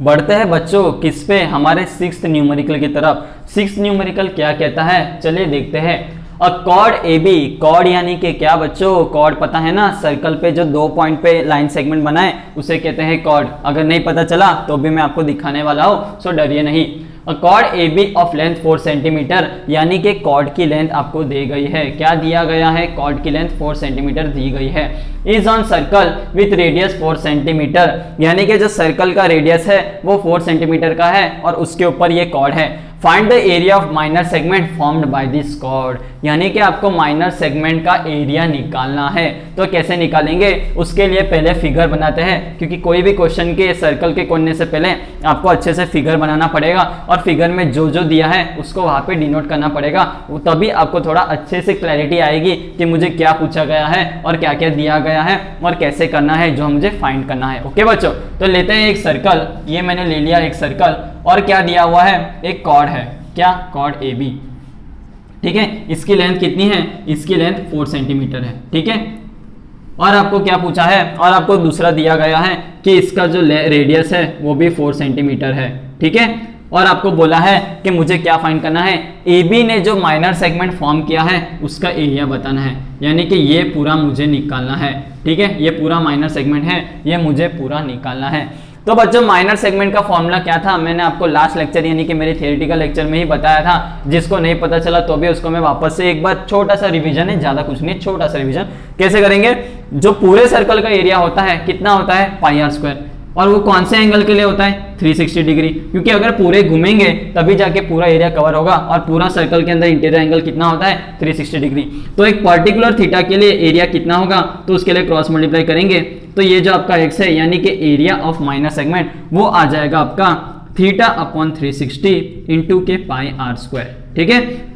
बढ़ते हैं बच्चों किस पे, हमारे 6th न्यूमेरिकल की तरफ। 6th न्यूमेरिकल क्या कहता है, चलिए देखते हैं। A chord A B, chord यानी कि क्या बच्चों, कॉर्ड पता है ना, सर्कल पे जो 2 पॉइंट पे लाइन सेगमेंट बनाए उसे कहते हैं कॉर्ड। अगर नहीं पता चला तो भी मैं आपको दिखाने वाला हूं, सो डरिए नहीं। A chord A B of length 4 centimetre, यानी कि कॉर्ड की लेंथ आपको दी गई है। क्या दिया गया है? कॉर्ड की लेंथ 4 सेंटीमीटर दी गई है। Is on circle with radius 4 centimetre, यानी कि जो सर्कल का रेडियस है वो 4 सेंटीमीटर का है और उसके ऊपर ये कॉर्ड है। Find the area of minor segment formed by this cord, यानी कि आपको माइनर सेगमेंट का एरिया निकालना है। तो कैसे निकालेंगे उसके लिए पहले फिगर बनाते हैं, क्योंकि कोई भी क्वेश्चन के सर्कल के करने से पहले आपको अच्छे से फिगर बनाना पड़ेगा और फिगर में जो जो दिया है उसको वहां पे डिनोट करना पड़ेगा, तभी आपको थोड़ा अच्छे से क्लैरिटी आएगी कि मुझे क्या पूछा गया है और क्या क्या दिया गया है और कैसे करना है जो मुझे फाइंड करना है। ओके बच्चों, तो लेते हैं एक सर्कल, ये मैंने ले लिया एक सर्कल और क्या दिया हुआ है? एक कॉर्ड है। क्या? कॉर्ड ए बी, ठीक है। इसकी लेंथ कितनी है? इसकी लेंथ 4 सेंटीमीटर है, ठीक है। और आपको क्या पूछा है? और आपको दूसरा दिया गया है कि इसका जो रेडियस है वो भी 4 सेंटीमीटर है, ठीक है। और आपको बोला है कि मुझे क्या फाइंड करना है? ए बी ने जो माइनर सेगमेंट फॉर्म किया है उसका एरिया बताना है, यानी कि ये पूरा मुझे निकालना है, ठीक है। ये पूरा माइनर सेगमेंट है, ये मुझे पूरा निकालना है। तो बच्चों माइनर सेगमेंट का फॉर्मूला क्या था? मैंने आपको लास्ट लेक्चर यानी कि मेरे थियोरेटिकल लेक्चर में ही बताया था। जिसको नहीं पता चला तो भी उसको मैं वापस से एक बार छोटा सा रिवीजन है, ज्यादा कुछ नहीं, छोटा सा रिवीजन कैसे करेंगे। जो पूरे सर्कल का एरिया होता है कितना होता है? Pi r square. और वो कौन से एंगल के लिए होता है? 360 डिग्री, क्योंकि अगर पूरे घूमेंगे तभी जाके पूरा एरिया कवर होगा और पूरा सर्कल के अंदर इंटीरियर एंगल कितना होता है? 360 डिग्री। तो एक पर्टिकुलर थीटा के लिए एरिया कितना होगा तो उसके लिए क्रॉस मल्टीप्लाई करेंगे, तो ये जो आपका x है यानी कि एरिया ऑफ माइनर सेगमेंट वो आ जाएगा आपका थीटा अपॉन 360 इंटू के पाई आर स्क्वायर, ठीक है।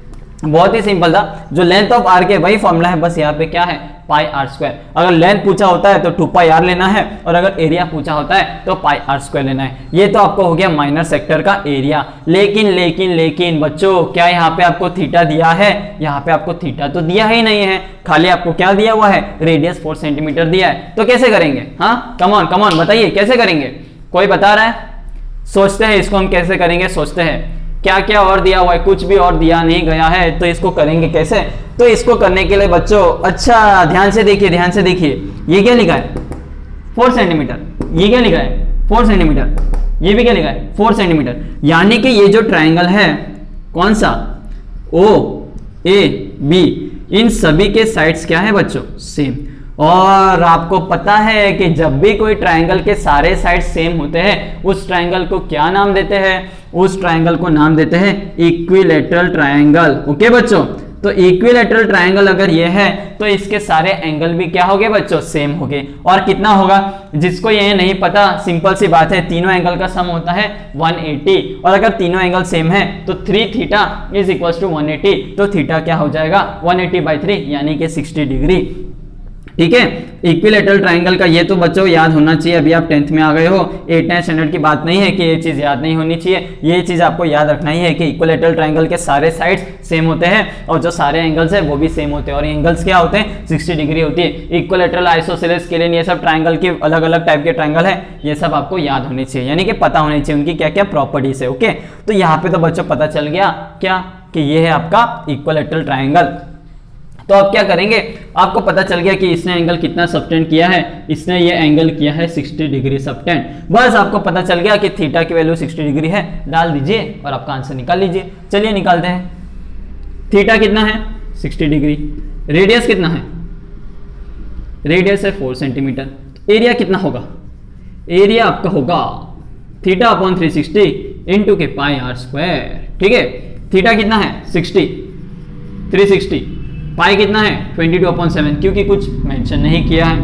बहुत ही सिंपल था। जो लेंथ ऑफ आर के वही फॉर्मूला है, बस यहाँ पे क्या है? Pi r square. अगर लेंथ पूछा होता है तो 2 पाई आर लेना है और अगर एरिया पूछा होता है तो पाई आर स्क्वायर लेना है। ये तो आपको हो गया माइनर सेक्टर का एरिया। लेकिन बच्चों क्या यहाँ पे आपको थीटा दिया है? यहाँ पे आपको थीटा तो दिया ही नहीं है, खाली आपको क्या दिया हुआ है? रेडियस 4 सेंटीमीटर दिया है। तो कैसे करेंगे? हाँ कमॉन बताइए कैसे करेंगे? कोई बता रहा है? सोचते हैं इसको हम कैसे करेंगे, सोचते हैं क्या क्या और दिया हुआ है, कुछ भी और दिया नहीं गया है, तो इसको करेंगे कैसे? तो इसको करने के लिए बच्चों अच्छा ध्यान से देखिए, ये क्या लिखा है? 4 सेंटीमीटर। ये क्या लिखा है? 4 सेंटीमीटर। ये भी क्या लिखा है? 4 सेंटीमीटर। यानी कि ये जो ट्राइंगल है कौन सा? ओ ए बी, इन सभी के साइड्स क्या है बच्चों? सेम। और आपको पता है कि जब भी कोई ट्रायंगल के सारे साइड सेम होते हैं उस ट्रायंगल को क्या नाम देते हैं? उस ट्रायंगल को नाम देते हैं इक्विलैटरल ट्रायंगल। ओके बच्चों, तो इक्विलैटरल ट्रायंगल अगर ये है तो इसके सारे एंगल भी क्या हो गए बच्चों? सेम हो गए। और कितना होगा? जिसको ये नहीं पता, सिंपल सी बात है, तीनों एंगल का सम होता है 180 और अगर तीनों एंगल सेम है तो 3 थीटा इज इक्वल टू 180, तो थीटा क्या हो जाएगा? 180/3 यानी कि 60 डिग्री, ठीक है। इक्विलैटरल ट्रायंगल का ये तो बच्चों याद होना चाहिए। अभी आप 10th में आ गए हो, 8th स्टैंडर्ड की बात नहीं है कि ये चीज याद नहीं होनी चाहिए। ये चीज आपको याद रखना ही है कि इक्विलैटरल ट्रायंगल के सारे साइड्स सेम होते हैं और जो सारे एंगल्स है वो भी सेम होते हैं। और एंगल्स क्या होते हैं? 60 डिग्री होती है। इक्विलैटरल, आइसोसेलेस, स्केलिन, ये सब ट्रायंगल के अलग अलग टाइप के ट्रायंगल है, ये सब आपको याद होने चाहिए, यानी कि पता होने चाहिए उनकी क्या क्या प्रॉपर्टीज है। ओके, तो यहाँ पे तो बच्चों पता चल गया क्या कि ये है आपका इक्विलैटरल ट्रायंगल। तो अब क्या करेंगे? आपको पता चल गया कि इसने एंगल कितना सबटेंड किया है, इसने ये एंगल किया है 60 डिग्री सबटेंड। बस आपको पता चल गया कि थीटा की वैल्यू 60 डिग्री है, डाल दीजिए और आपका आंसर निकाल लीजिए। चलिए निकालते हैं। थीटा कितना है? 60 डिग्री। रेडियस कितना है? रेडियस है 4 सेंटीमीटर। एरिया कितना होगा? एरिया आपका होगा थीटा अपॉन 360 इंटू के पाई आर स्क्वायर, ठीक है। थीटा कितना है? 60, 360, पाई कितना है? 22/7, क्योंकि कुछ मेंशन नहीं किया है,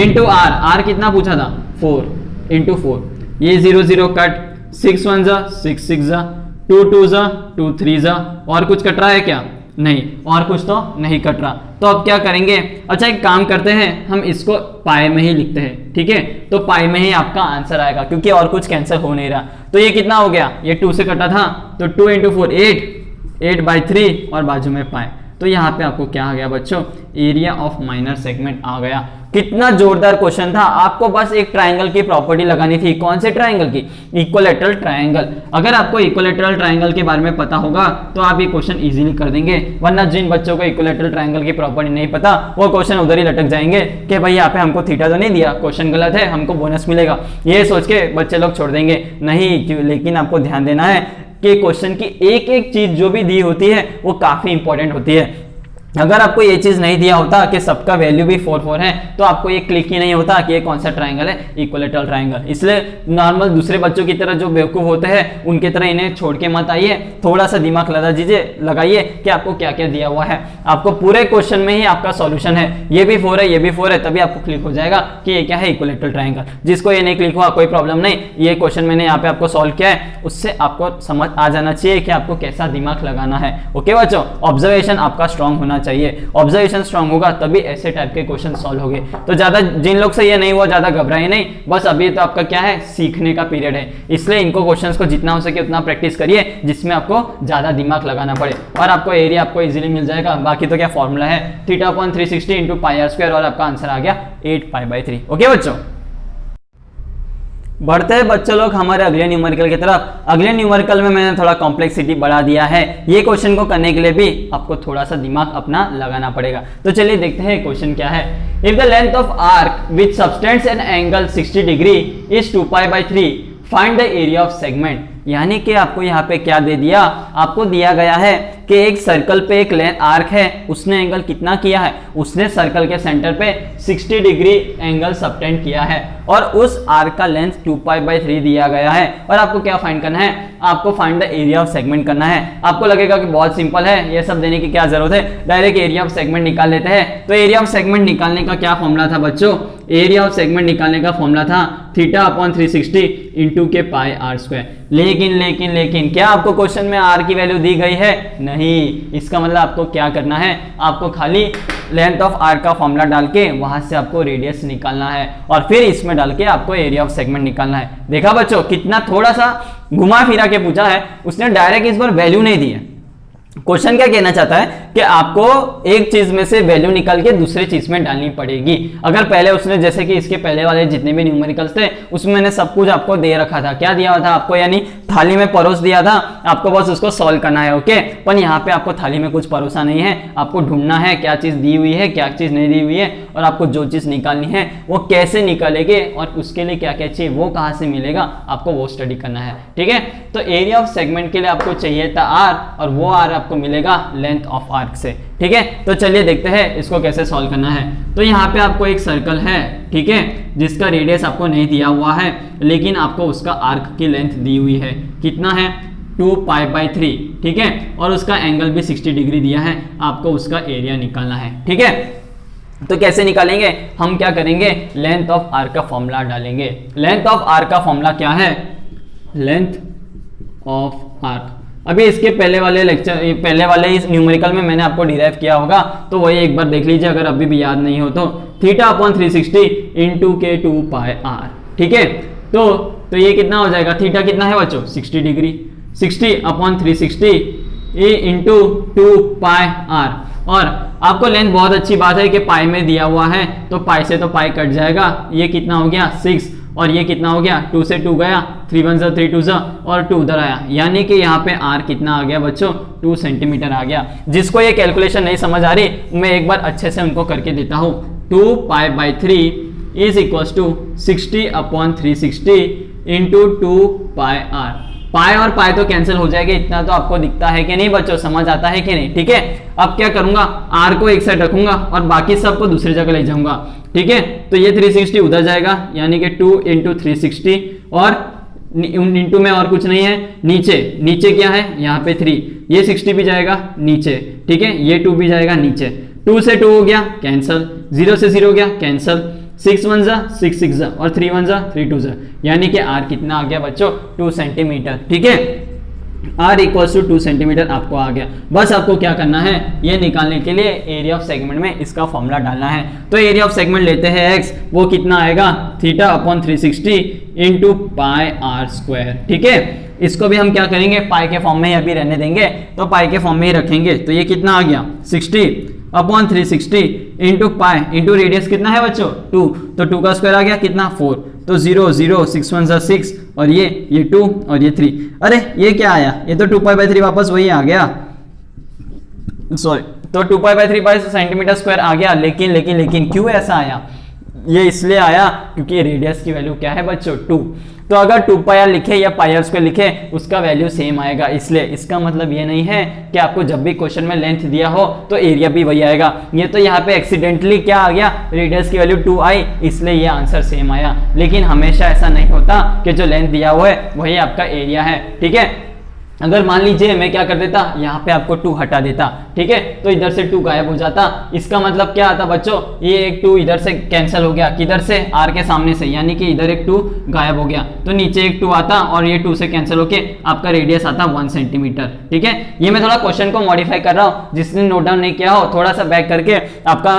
इंटू आर। आर कितना पूछा था? 4 इंटू 4, ये 0 0 कट, 6 1 जा 6 6 जा, 2 2 जा 2 3 जा, और कुछ कट रहा है क्या? नहीं, और कुछ तो नहीं कट रहा। तो अब क्या करेंगे? अच्छा एक काम करते हैं, हम इसको पाई में ही लिखते हैं, ठीक है। तो पाई में ही आपका आंसर आएगा क्योंकि और कुछ कैंसिल हो नहीं रहा। तो ये कितना हो गया? ये 2 से कटा था तो 2 इंटू 4 8/3 और बाजू में पाई। तो यहाँ पे आपको क्या आ गया बच्चों? एरिया ऑफ माइनर सेगमेंट आ गया। कितना जोरदार क्वेश्चन था। आपको बस एक ट्रायंगल की प्रॉपर्टी लगानी थी। कौन से ट्रायंगल की? Equilateral triangle. अगर आपको इक्विलैटरल ट्रायंगल के बारे में पता होगा तो आप ये क्वेश्चन इजीली कर देंगे, वरना जिन बच्चों को इक्विलैटरल ट्रायंगल की प्रॉपर्टी नहीं पता वो क्वेश्चन उधर ही लटक जाएंगे कि भाई यहाँ पे हमको थीटा तो नहीं दिया, क्वेश्चन गलत है, हमको बोनस मिलेगा, ये सोच के बच्चे लोग छोड़ देंगे। नहीं, लेकिन आपको ध्यान देना है कि क्वेश्चन की एक एक चीज जो भी दी होती है वो काफी इंपॉर्टेंट होती है। अगर आपको ये चीज नहीं दिया होता कि सबका वैल्यू भी 4 4 है तो आपको ये क्लिक ही नहीं होता कि ये कौन सा ट्रायंगल है, इक्विलैटरल ट्रायंगल। इसलिए नॉर्मल दूसरे बच्चों की तरह जो बेवकूफ होते हैं उनकी तरह इन्हें छोड़ के मत आइए, थोड़ा सा दिमाग लगा दीजिए, लगाइए कि आपको क्या क्या दिया हुआ है। आपको पूरे क्वेश्चन में ही आपका सॉल्यूशन है, ये भी 4 है, ये भी 4 है, तभी आपको क्लिक हो जाएगा कि ये क्या है, इक्विलैटरल ट्रायंगल। जिसको ये नहीं क्लिक हुआ कोई प्रॉब्लम नहीं, ये क्वेश्चन मैंने यहाँ पे आपको सॉल्व किया है, उससे आपको समझ आ जाना चाहिए कि आपको कैसा दिमाग लगाना है। ओके बच्चों, ऑब्जर्वेशन आपका स्ट्रांग होना चाहिए, ऑब्जर्वेशन स्ट्रांग होगा तभी ऐसे टाइप के क्वेश्चन सॉल्व होंगे। तो ज्यादा जिन लोग से ये नहीं हुआ ज्यादा घबराए नहीं, बस अभी तो आपका क्या है, सीखने का पीरियड है, इसलिए इनको क्वेश्चंस को जितना हो सके उतना प्रैक्टिस करिए जिसमें आपको ज्यादा दिमाग लगाना पड़े और आपको एरिया आपको इजीली मिल जाएगा। बाकी तो क्या फॉर्मूला है, θ/360 × πr² और आपका आंसर आ गया 8π/3। ओके बच्चों, बढ़ते हैं बच्चों लोग हमारे अगले न्यूमेरिकल की तरफ। अगले न्यूमेरिकल में मैंने थोड़ा कॉम्प्लेक्सिटी बढ़ा दिया है, ये क्वेश्चन को करने के लिए भी आपको थोड़ा सा दिमाग अपना लगाना पड़ेगा। तो चलिए देखते हैं क्वेश्चन क्या है। If the length of arc which subtends an angle 60 degree is 2π/3, find the area of segment. यानी कि आपको यहाँ पे क्या दे दिया, आपको दिया गया है कि एक सर्कल पे एक लेंथ आर्क है, उसने एंगल कितना किया है, उसने सर्कल के सेंटर पे 60 डिग्री एंगल सबटेंड किया है और उस आर्क का लेंथ 2π/3 दिया गया है। और आपको क्या फाइंड करना है, आपको find the area of segment करना है। आपको लगेगा कि बहुत सिंपल है, ये सब देने की क्या जरूरत है, डायरेक्ट एरिया ऑफ सेगमेंट निकाल लेते हैं। तो एरिया ऑफ सेगमेंट निकालने का क्या फॉर्मूला था बच्चों, एरिया ऑफ सेगमेंट निकालने का फॉर्मूला था θ/360 × के πr²। लेकिन क्या आपको क्वेश्चन में आर की वैल्यू दी गई है? नहीं। इसका मतलब आपको क्या करना है, आपको खाली लेंथ ऑफ आर का फॉर्मूला डाल के वहां से आपको रेडियस निकालना है और फिर इसमें डाल के आपको एरिया ऑफ सेगमेंट निकालना है। देखा बच्चों, कितना थोड़ा सा घुमा फिरा के पूछा है, उसने डायरेक्ट इस पर वैल्यू नहीं दी है। क्वेश्चन क्या कहना चाहता है कि आपको एक चीज में से वैल्यू निकाल के दूसरी चीज में डालनी पड़ेगी। अगर पहले उसने, जैसे कि इसके पहले वाले जितने भी न्यूमेरिकल्स थे उसमें मैंने सब कुछ आपको दे रखा था। क्या दिया था आपको, यानी थाली में परोस दिया था, आपको बस उसको सॉल्व करना है। ओके, पर यहाँ पे आपको थाली में कुछ परोसा नहीं है, आपको ढूंढना है क्या चीज दी हुई है क्या चीज नहीं दी हुई है, और आपको जो चीज निकालनी है वो कैसे निकालेंगे और उसके लिए क्या क्या चाहिए, वो कहाँ से मिलेगा, आपको वो स्टडी करना है। ठीक है, तो एरिया ऑफ सेगमेंट के लिए आपको चाहिए था आर, और वो आर आपको मिलेगा लेंथ ऑफ आर्क से। ठीक है, तो चलिए देखते हैं इसको कैसे सॉल्व करना है। तो यहाँ पे आपको एक सर्कल है, ठीक है, जिसका रेडियस आपको नहीं दिया हुआ है, लेकिन आपको उसका आर्क की लेंथ दी हुई है। कितना है, 2π/3। ठीक है, और उसका एंगल भी 60 डिग्री दिया है, आपको उसका एरिया निकालना है। ठीक है, तो कैसे निकालेंगे, हम क्या करेंगे, लेंथ ऑफ आर्क का फॉर्मूला डालेंगे। लेंथ ऑफ आर्क का फॉर्मूला क्या है, लेंथ ऑफ आर्क। अभी इसके पहले वाले इस न्यूमेरिकल में मैंने आपको डिराइव किया होगा, तो वही एक बार देख लीजिए अगर अभी भी याद नहीं हो तो। θ/360 × के 2πr। ठीक है, तो ये कितना हो जाएगा, थीटा कितना है बच्चों, 60 डिग्री, 60/360 × 2πr। और आपको लेंथ, बहुत अच्छी बात है कि पाई में दिया हुआ है, तो पाई से तो पाई कट जाएगा, ये कितना हो गया 6, और ये कितना हो गया 2 से 2 गया, 3 1 3 2 और 2 उधर आया, यानी कि यहाँ पे आर कितना आ गया बच्चों, 2 सेंटीमीटर आ गया। जिसको ये कैलकुलेशन नहीं समझ आ रही, मैं एक बार अच्छे से उनको करके देता हूँ। 2π/3 इज इक्वल टू 60/360 × 2πr। पाई और पाई तो कैंसिल हो जाएगा, इतना तो आपको दिखता है कि नहीं बच्चों, समझ आता है कि नहीं। ठीक है, अब क्या करूंगा, आर को एक साइड रखूंगा और बाकी सबको दूसरी जगह ले जाऊंगा। ठीक है, तो ये 360 उधर जाएगा, यानी कि 2 × 360, और इंटू में और कुछ नहीं है, नीचे क्या है, यहाँ पे 3, ये 60 भी जाएगा नीचे। ठीक है, ये 2 भी जाएगा नीचे, 2 से 2 हो गया कैंसल, 0 से 0 हो गया कैंसल, 6 1 6 6 और 3 1 3 2, यानी कि आर कितना आ गया बच्चों, 2 सेंटीमीटर। ठीक है, R = 2 सेंटीमीटर आपको आ गया। बस आपको क्या करना है, ये निकालने के लिए एरिया ऑफ सेगमेंट में इसका फॉर्मूला डालना है। तो एरिया ऑफ सेगमेंट लेते हैं x, वो कितना आएगा, θ/360 × πr²। ठीक है, इसको भी हम क्या करेंगे, पाई के फॉर्म में ही अभी रहने देंगे, तो पाई के फॉर्म में ही रखेंगे। तो ये कितना आ गया, 60/360 इंटू पाई इंटू रेडियस कितना है बच्चों 2, तो 2 का स्क्वायर आ गया कितना 4, तो 0 0 6 1 6 और ये 2 और ये 3। अरे ये क्या आया, ये तो 2π/3 वापस वही आ गया, सॉरी, तो 2π/3 सेंटीमीटर स्क्वायर आ गया। लेकिन क्यों ऐसा आया, ये इसलिए आया क्योंकि रेडियस की वैल्यू क्या है बच्चों 2, तो अगर 2πr लिखे या पायर स्क्वायर लिखे उसका वैल्यू सेम आएगा, इसलिए इसका मतलब ये नहीं है कि आपको जब भी क्वेश्चन में लेंथ दिया हो तो एरिया भी वही आएगा। ये तो यहाँ पे एक्सीडेंटली क्या आ गया, रेडियस की वैल्यू 2 आई, इसलिए ये आंसर सेम आया, लेकिन हमेशा ऐसा नहीं होता कि जो लेंथ दिया हुआ है वही आपका एरिया है। ठीक है, अगर मान लीजिए मैं क्या कर देता, यहाँ पे आपको 2 हटा देता, ठीक है, तो इधर से 2 गायब हो जाता, इसका मतलब क्या आता बच्चों, ये एक 2 इधर से कैंसिल हो गया, किधर से, r के सामने से, यानी कि इधर एक 2 गायब हो गया, तो नीचे एक 2 आता और ये 2 से कैंसिल होके आपका रेडियस आता 1 सेंटीमीटर। ठीक है, ये मैं थोड़ा क्वेश्चन को मॉडिफाई कर रहा हूँ, जिसने नोट डाउन नहीं किया हो थोड़ा सा बैक करके आपका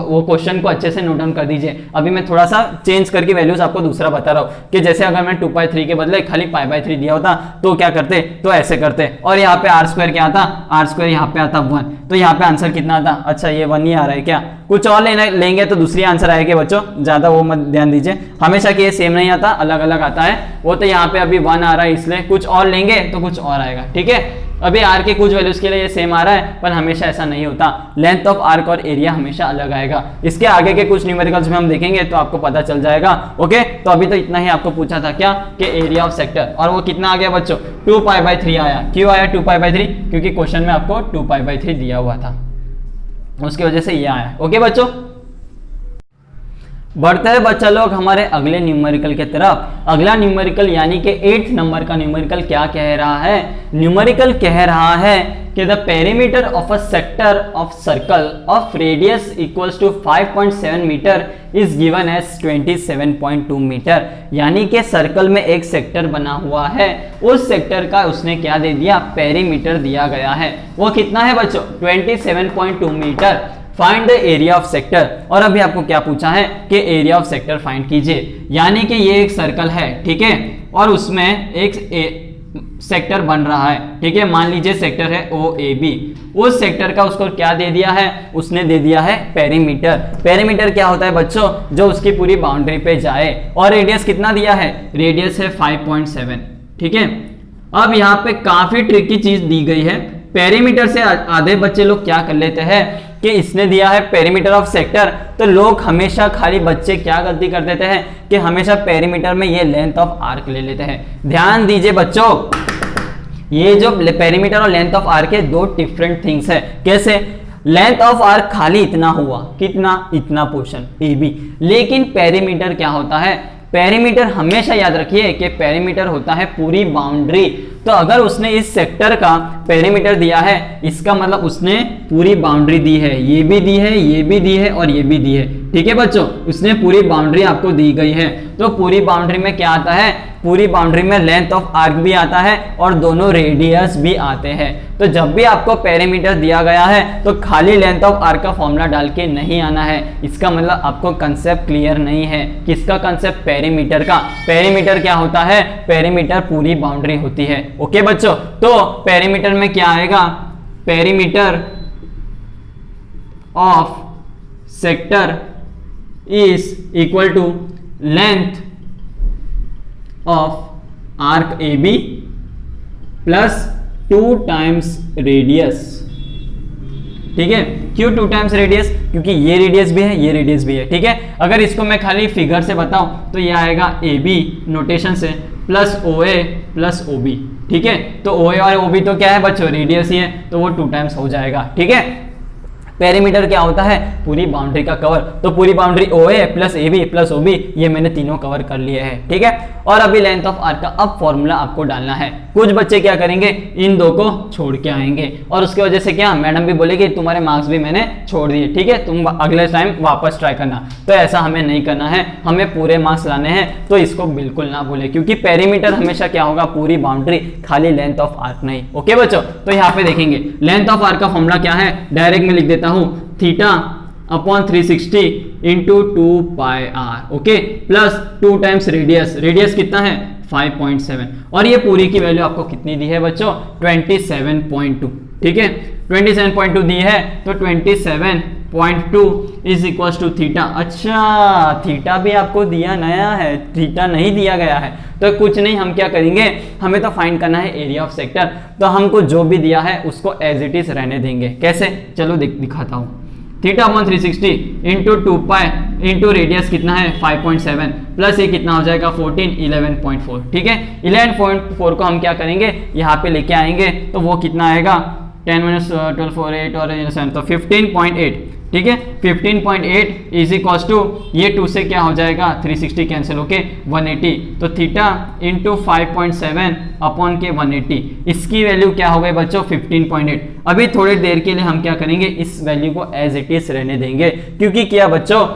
वो क्वेश्चन को अच्छे से नोट डाउन कर दीजिए। अभी मैं थोड़ा सा चेंज करके वैल्यूज आपको दूसरा बता रहा हूँ कि जैसे अगर मैं 2π3 के बदले खाली π/3 दिया होता तो क्या करते, तो ऐसे करते, और यहाँ पे r स्क्वायर क्या आता, r स्क्वायर यहाँ पे आता 1, तो यहाँ पे आंसर कितना आता, अच्छा ये 1 ही आ रहा है क्या, कुछ और लेंगे तो दूसरी आंसर आएगा बच्चों, ज्यादा वो मत ध्यान दीजिए, हमेशा कि ये सेम नहीं आता, अलग अलग आता है, वो तो यहाँ पे अभी 1 आ रहा है, इसलिए कुछ और लेंगे तो कुछ और आएगा। ठीक है, अभी r के कुछ वैल्यूज के लिए ये सेम आ रहा है, पर हमेशा ऐसा नहीं होता, लेंथ ऑफ आर्क और एरिया हमेशा अलग आएगा। इसके आगे के कुछ न्यूमेरिकल्स में हम देखेंगे तो आपको पता चल जाएगा। ओके, तो अभी तो इतना ही आपको पूछा था क्या कि एरिया ऑफ सेक्टर, और वो कितना आ गया बच्चों 2π/3 आया। क्यों आया 2π/3, क्योंकि क्वेश्चन में आपको 2π/3 दिया हुआ था, उसकी वजह से ये आया। ओके बच्चों, बढ़ते हैं बच्चा लोग हमारे अगले न्यूमेरिकल के तरफ। अगला न्यूमेरिकल यानी कि 8th नंबर का न्यूमेरिकल क्या कह रहा है, न्यूमेरिकल कह रहा है कि the perimeter of a sector of circle of radius equals to 5.7 metre is given as 27.2 metre. यानी कि सर्कल में एक सेक्टर बना हुआ है, उस सेक्टर का उसने क्या दे दिया, पेरीमीटर दिया गया है, वो कितना है बच्चों 27.2 metre. Find the area of sector, और अभी आपको क्या पूछा है कि एरिया ऑफ सेक्टर फाइंड कीजिए। यानी कि ये एक सर्कल है, ठीक है, और उसमें एक सेक्टर बन रहा है, ठीक है, मान लीजिए सेक्टर है OAB, उस सेक्टर का उसको क्या दे दिया है, उसने दे दिया है पेरीमीटर। पेरीमीटर क्या होता है बच्चों, जो उसकी पूरी बाउंड्री पे जाए, और रेडियस कितना दिया है, रेडियस है 5.7। ठीक है, अब यहाँ पे काफी ट्रिकी चीज दी गई है, पेरीमीटर से आधे बच्चे लोग क्या कर लेते हैं कि इसने दिया है पेरीमीटर ऑफ सेक्टर, तो लोग हमेशा खाली बच्चे क्या गलती कर देते हैं कि हमेशा पेरीमीटर में ये लेंथ ऑफ आर्क ले लेते हैं। ध्यान दीजिए बच्चों, ये जो पेरीमीटर और लेंथ ऑफ आर्क है दो डिफरेंट थिंग्स है। कैसे, लेंथ ऑफ आर्क खाली इतना हुआ, कितना, इतना पोर्शन AB, लेकिन पेरीमीटर क्या होता है, पेरीमीटर हमेशा याद रखिए कि पेरीमीटर होता है पूरी बाउंड्री। तो अगर उसने इस सेक्टर का पेरीमीटर दिया है, इसका मतलब उसने पूरी बाउंड्री दी है, ये भी दी है, ये भी दी है और ये भी दी है। ठीक है बच्चों, उसने पूरी बाउंड्री आपको दी गई है, तो पूरी बाउंड्री में क्या आता है, पूरी बाउंड्री में लेंथ ऑफ आर्क भी आता है और दोनों रेडियस भी आते हैं। तो जब भी आपको पेरीमीटर दिया गया है तो खाली लेंथ ऑफ आर्क का फॉर्मूला डाल के नहीं आना है, इसका मतलब आपको कंसेप्ट क्लियर नहीं है। किसका कंसेप्ट, पेरीमीटर का। पेरीमीटर क्या होता है, पेरीमीटर पूरी बाउंड्री होती है। ओके बच्चों, तो पेरीमीटर में क्या आएगा, perimeter of sector is equal to length of arc AB plus 2 times radius. ठीक है, क्यों 2 टाइम्स रेडियस, क्योंकि ये रेडियस भी है, ये रेडियस भी है। ठीक है, अगर इसको मैं खाली फिगर से बताऊं तो ये आएगा AB नोटेशन से प्लस OA प्लस OB। ठीक है, तो OA और OB तो क्या है बच्चों, रेडियस ही है, तो वो 2 टाइम्स हो जाएगा। ठीक है, पेरीमीटर क्या होता है, पूरी बाउंड्री का कवर, तो पूरी boundary OA plus AB plus OB, ये मैंने तीनों कवर कर लिए हैं। ठीक है, और अभी लेंथ ऑफ आर्क का अब फॉर्मूला आपको डालना है। कुछ बच्चे क्या करेंगे, इन दो को छोड़ के आएंगे और उसकी वजह से क्या, मैडम भी बोलेगी तुम्हारे मार्क्स भी मैंने छोड़ दिए। ठीक है, तुम अगले टाइम वापस ट्राई करना, तो ऐसा हमें नहीं करना है, हमें पूरे मार्क्स लाने हैं, तो इसको बिल्कुल ना भूले, क्योंकि पेरीमीटर हमेशा क्या होगा, पूरी बाउंड्री, खाली लेंथ ऑफ आर्क नहीं। ओके बच्चों, तो यहाँ पे देखेंगे लेंथ ऑफ आर्क का फॉर्मूला क्या है, डायरेक्ट में लिख देता हूँ, theta upon 360 into 2πr, okay, plus 2 times radius, radius कितना है 5.7, और ये पूरी की वैल्यू आपको कितनी दी है बच्चों, 27.2। ठीक है, 27.2 दी है, तो 27 0.2 इज इक्वल टू थीटा। अच्छा, थीटा भी आपको दिया नया है, थीटा नहीं दिया गया है, तो कुछ नहीं, हम क्या करेंगे, हमें तो फाइंड करना है एरिया ऑफ सेक्टर। तो हमको जो भी दिया है उसको एज इट इज रहने देंगे। कैसे, चलो दिखाता हूँ। Theta upon 360 into 2 pi into radius कितना है 5.7 प्लस ये कितना हो जाएगा 14 11.4। ठीक है, 11.4 को हम क्या करेंगे, यहाँ पे लेके आएंगे, तो वो कितना आएगा 10 - 12 4 8 और 7, तो 15.8। ठीक है, 15.8 इज इक्वल टू ये 2 से क्या हो जाएगा 360 कैंसिल होके 180, तो थीटा इंटू 5.7 अपॉन के 180, इसकी वैल्यू क्या हो गई बच्चों 15.8। अभी थोड़ी देर के लिए हम क्या करेंगे, इस वैल्यू को एज इट इज रहने देंगे, क्योंकि क्या बच्चों,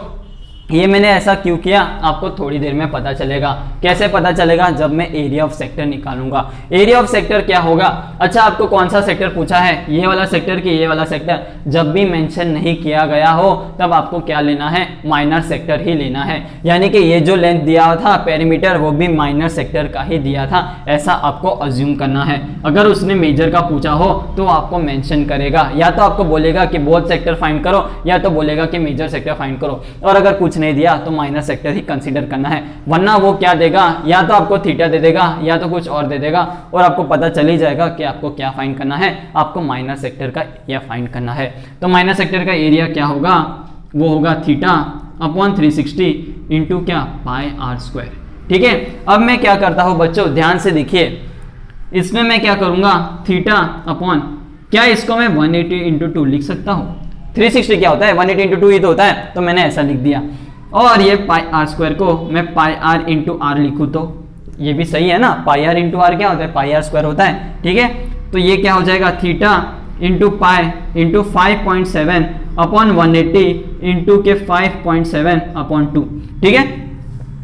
ये मैंने ऐसा क्यों किया आपको थोड़ी देर में पता चलेगा। कैसे पता चलेगा, जब मैं एरिया ऑफ सेक्टर निकालूंगा। एरिया ऑफ सेक्टर क्या होगा, अच्छा आपको कौन सा सेक्टर पूछा है, ये वाला सेक्टर कि ये वाला सेक्टर, जब भी मेंशन नहीं किया गया हो तब आपको क्या लेना है, माइनर सेक्टर ही लेना है। यानी कि ये जो लेंथ दिया था पेरीमीटर, वो भी माइनर सेक्टर का ही दिया था, ऐसा आपको अज्यूम करना है। अगर उसने मेजर का पूछा हो तो आपको मेंशन करेगा, या तो आपको बोलेगा कि बोथ सेक्टर फाइंड करो, या तो बोलेगा कि मेजर सेक्टर फाइंड करो, और अगर कुछ नहीं दिया तो माइनर सेक्टर ही कंसीडर करना है। वरना वो क्या देगा, या तो आपको थीटा दे देगा या तो कुछ और दे देगा, और आपको पता चल ही जाएगा कि आपको क्या फाइंड करना है, आपको माइनर सेक्टर का एरिया फाइंड करना है। तो माइनर सेक्टर का एरिया क्या होगा, वो होगा थीटा अपॉन 360 इंटू क्या पाई आर स्क्वायर। ठीक है, अब मैं क्या करता हूं बच्चों, ध्यान से देखिए, इसमें मैं क्या करूंगा, थीटा अपॉन, क्या इसको मैं 180 इंटू 2 लिख सकता हूं। 360 क्या होता है, 180 इंटू 2 ही तो होता है, तो मैंने ऐसा लिख दिया। और ये पाई आर स्क्वायर को मैं पाई आर इंटू आर लिखूँ तो ये भी सही है ना, पाई आर इंटू आर क्या होता है, पाई आर स्क्वायर होता है। ठीक है, तो ये क्या हो जाएगा, theta into pi into 5.7 upon 180 into के 5.7 अपॉन 2। ठीक है,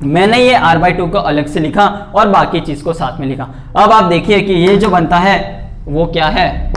मैंने ये r/2 को अलग से लिखा और बाकी चीज को साथ में लिखा। अब आप देखिए कि ये जो बनता है वो क्या है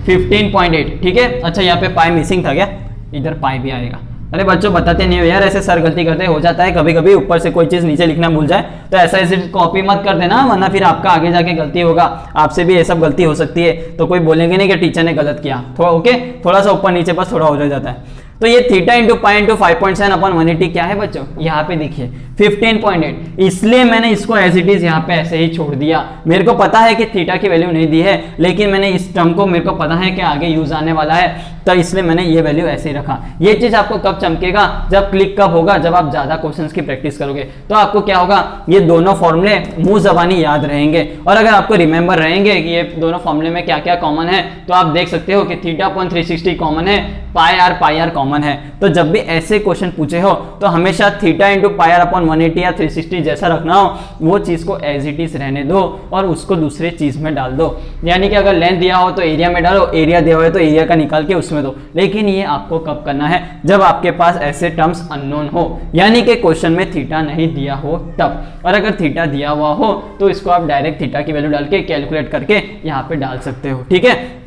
15.8। ठीक है, अच्छा यहाँ पे पाई मिसिंग था क्या, इधर पाई भी आएगा। अरे बच्चों बताते नहीं हो यार, ऐसे सर गलती करते हो जाता है कभी कभी, ऊपर से कोई चीज नीचे लिखना भूल जाए तो ऐसा कॉपी मत कर देना, वरना फिर आपका आगे जाके गलती होगा, आपसे भी ये सब गलती हो सकती है। तो कोई बोलेंगे नहीं कि टीचर ने गलत किया, थोड़ा ओके, थोड़ा सा ऊपर नीचे बस थोड़ा हो जाता है। तो ये theta into pi into 5.7 upon 180 क्या है बच्चों, यहाँ पे देखिए 15.8, इसलिए मैंने इसको एज इट इज यहाँ पे ऐसे ही छोड़ दिया। मेरे को पता है कि थीटा की वैल्यू नहीं दी है, लेकिन मैंने इस टर्म को, मेरे को पता है कि आगे यूज आने वाला है, तो इसलिए मैंने ये वैल्यू ऐसे ही रखा। ये चीज आपको कब चमकेगा, जब क्लिक कब होगा, जब आप ज्यादा क्वेश्चंस की प्रैक्टिस करोगे, तो आपको क्या होगा, ये दोनों फॉर्मूले मुंह जबानी याद रहेंगे। और अगर आपको रिमेंबर रहेंगे कि ये दोनों फॉर्मूले में क्या क्या कॉमन है, तो आप देख सकते हो कि थीटा अपॉन 360 कॉमन है, पाई आर कॉमन है। तो जब भी ऐसे क्वेश्चन पूछे हो तो हमेशा theta into pi r upon 180 या 360 जैसा रखना हो, वो चीज को एज इट इज रहने दो और उसको दूसरे चीज में डाल दो। यानी कि अगर लेंथ दिया हो तो एरिया में डालो, एरिया दिया हुआ है तो एरिया का निकाल के उसमें दो। लेकिन ये आपको कब करना है, जब आपके पास ऐसे टर्म्स अननोन हो, यानी कि क्वेश्चन में थीटा नहीं दिया हो तब। और अगर थीटा दिया हुआ हो तो इसको आप डायरेक्ट थीटा की वैल्यू डाल के कैलकुलेट करके यहाँ पे डाल सकते हो। ठीक है,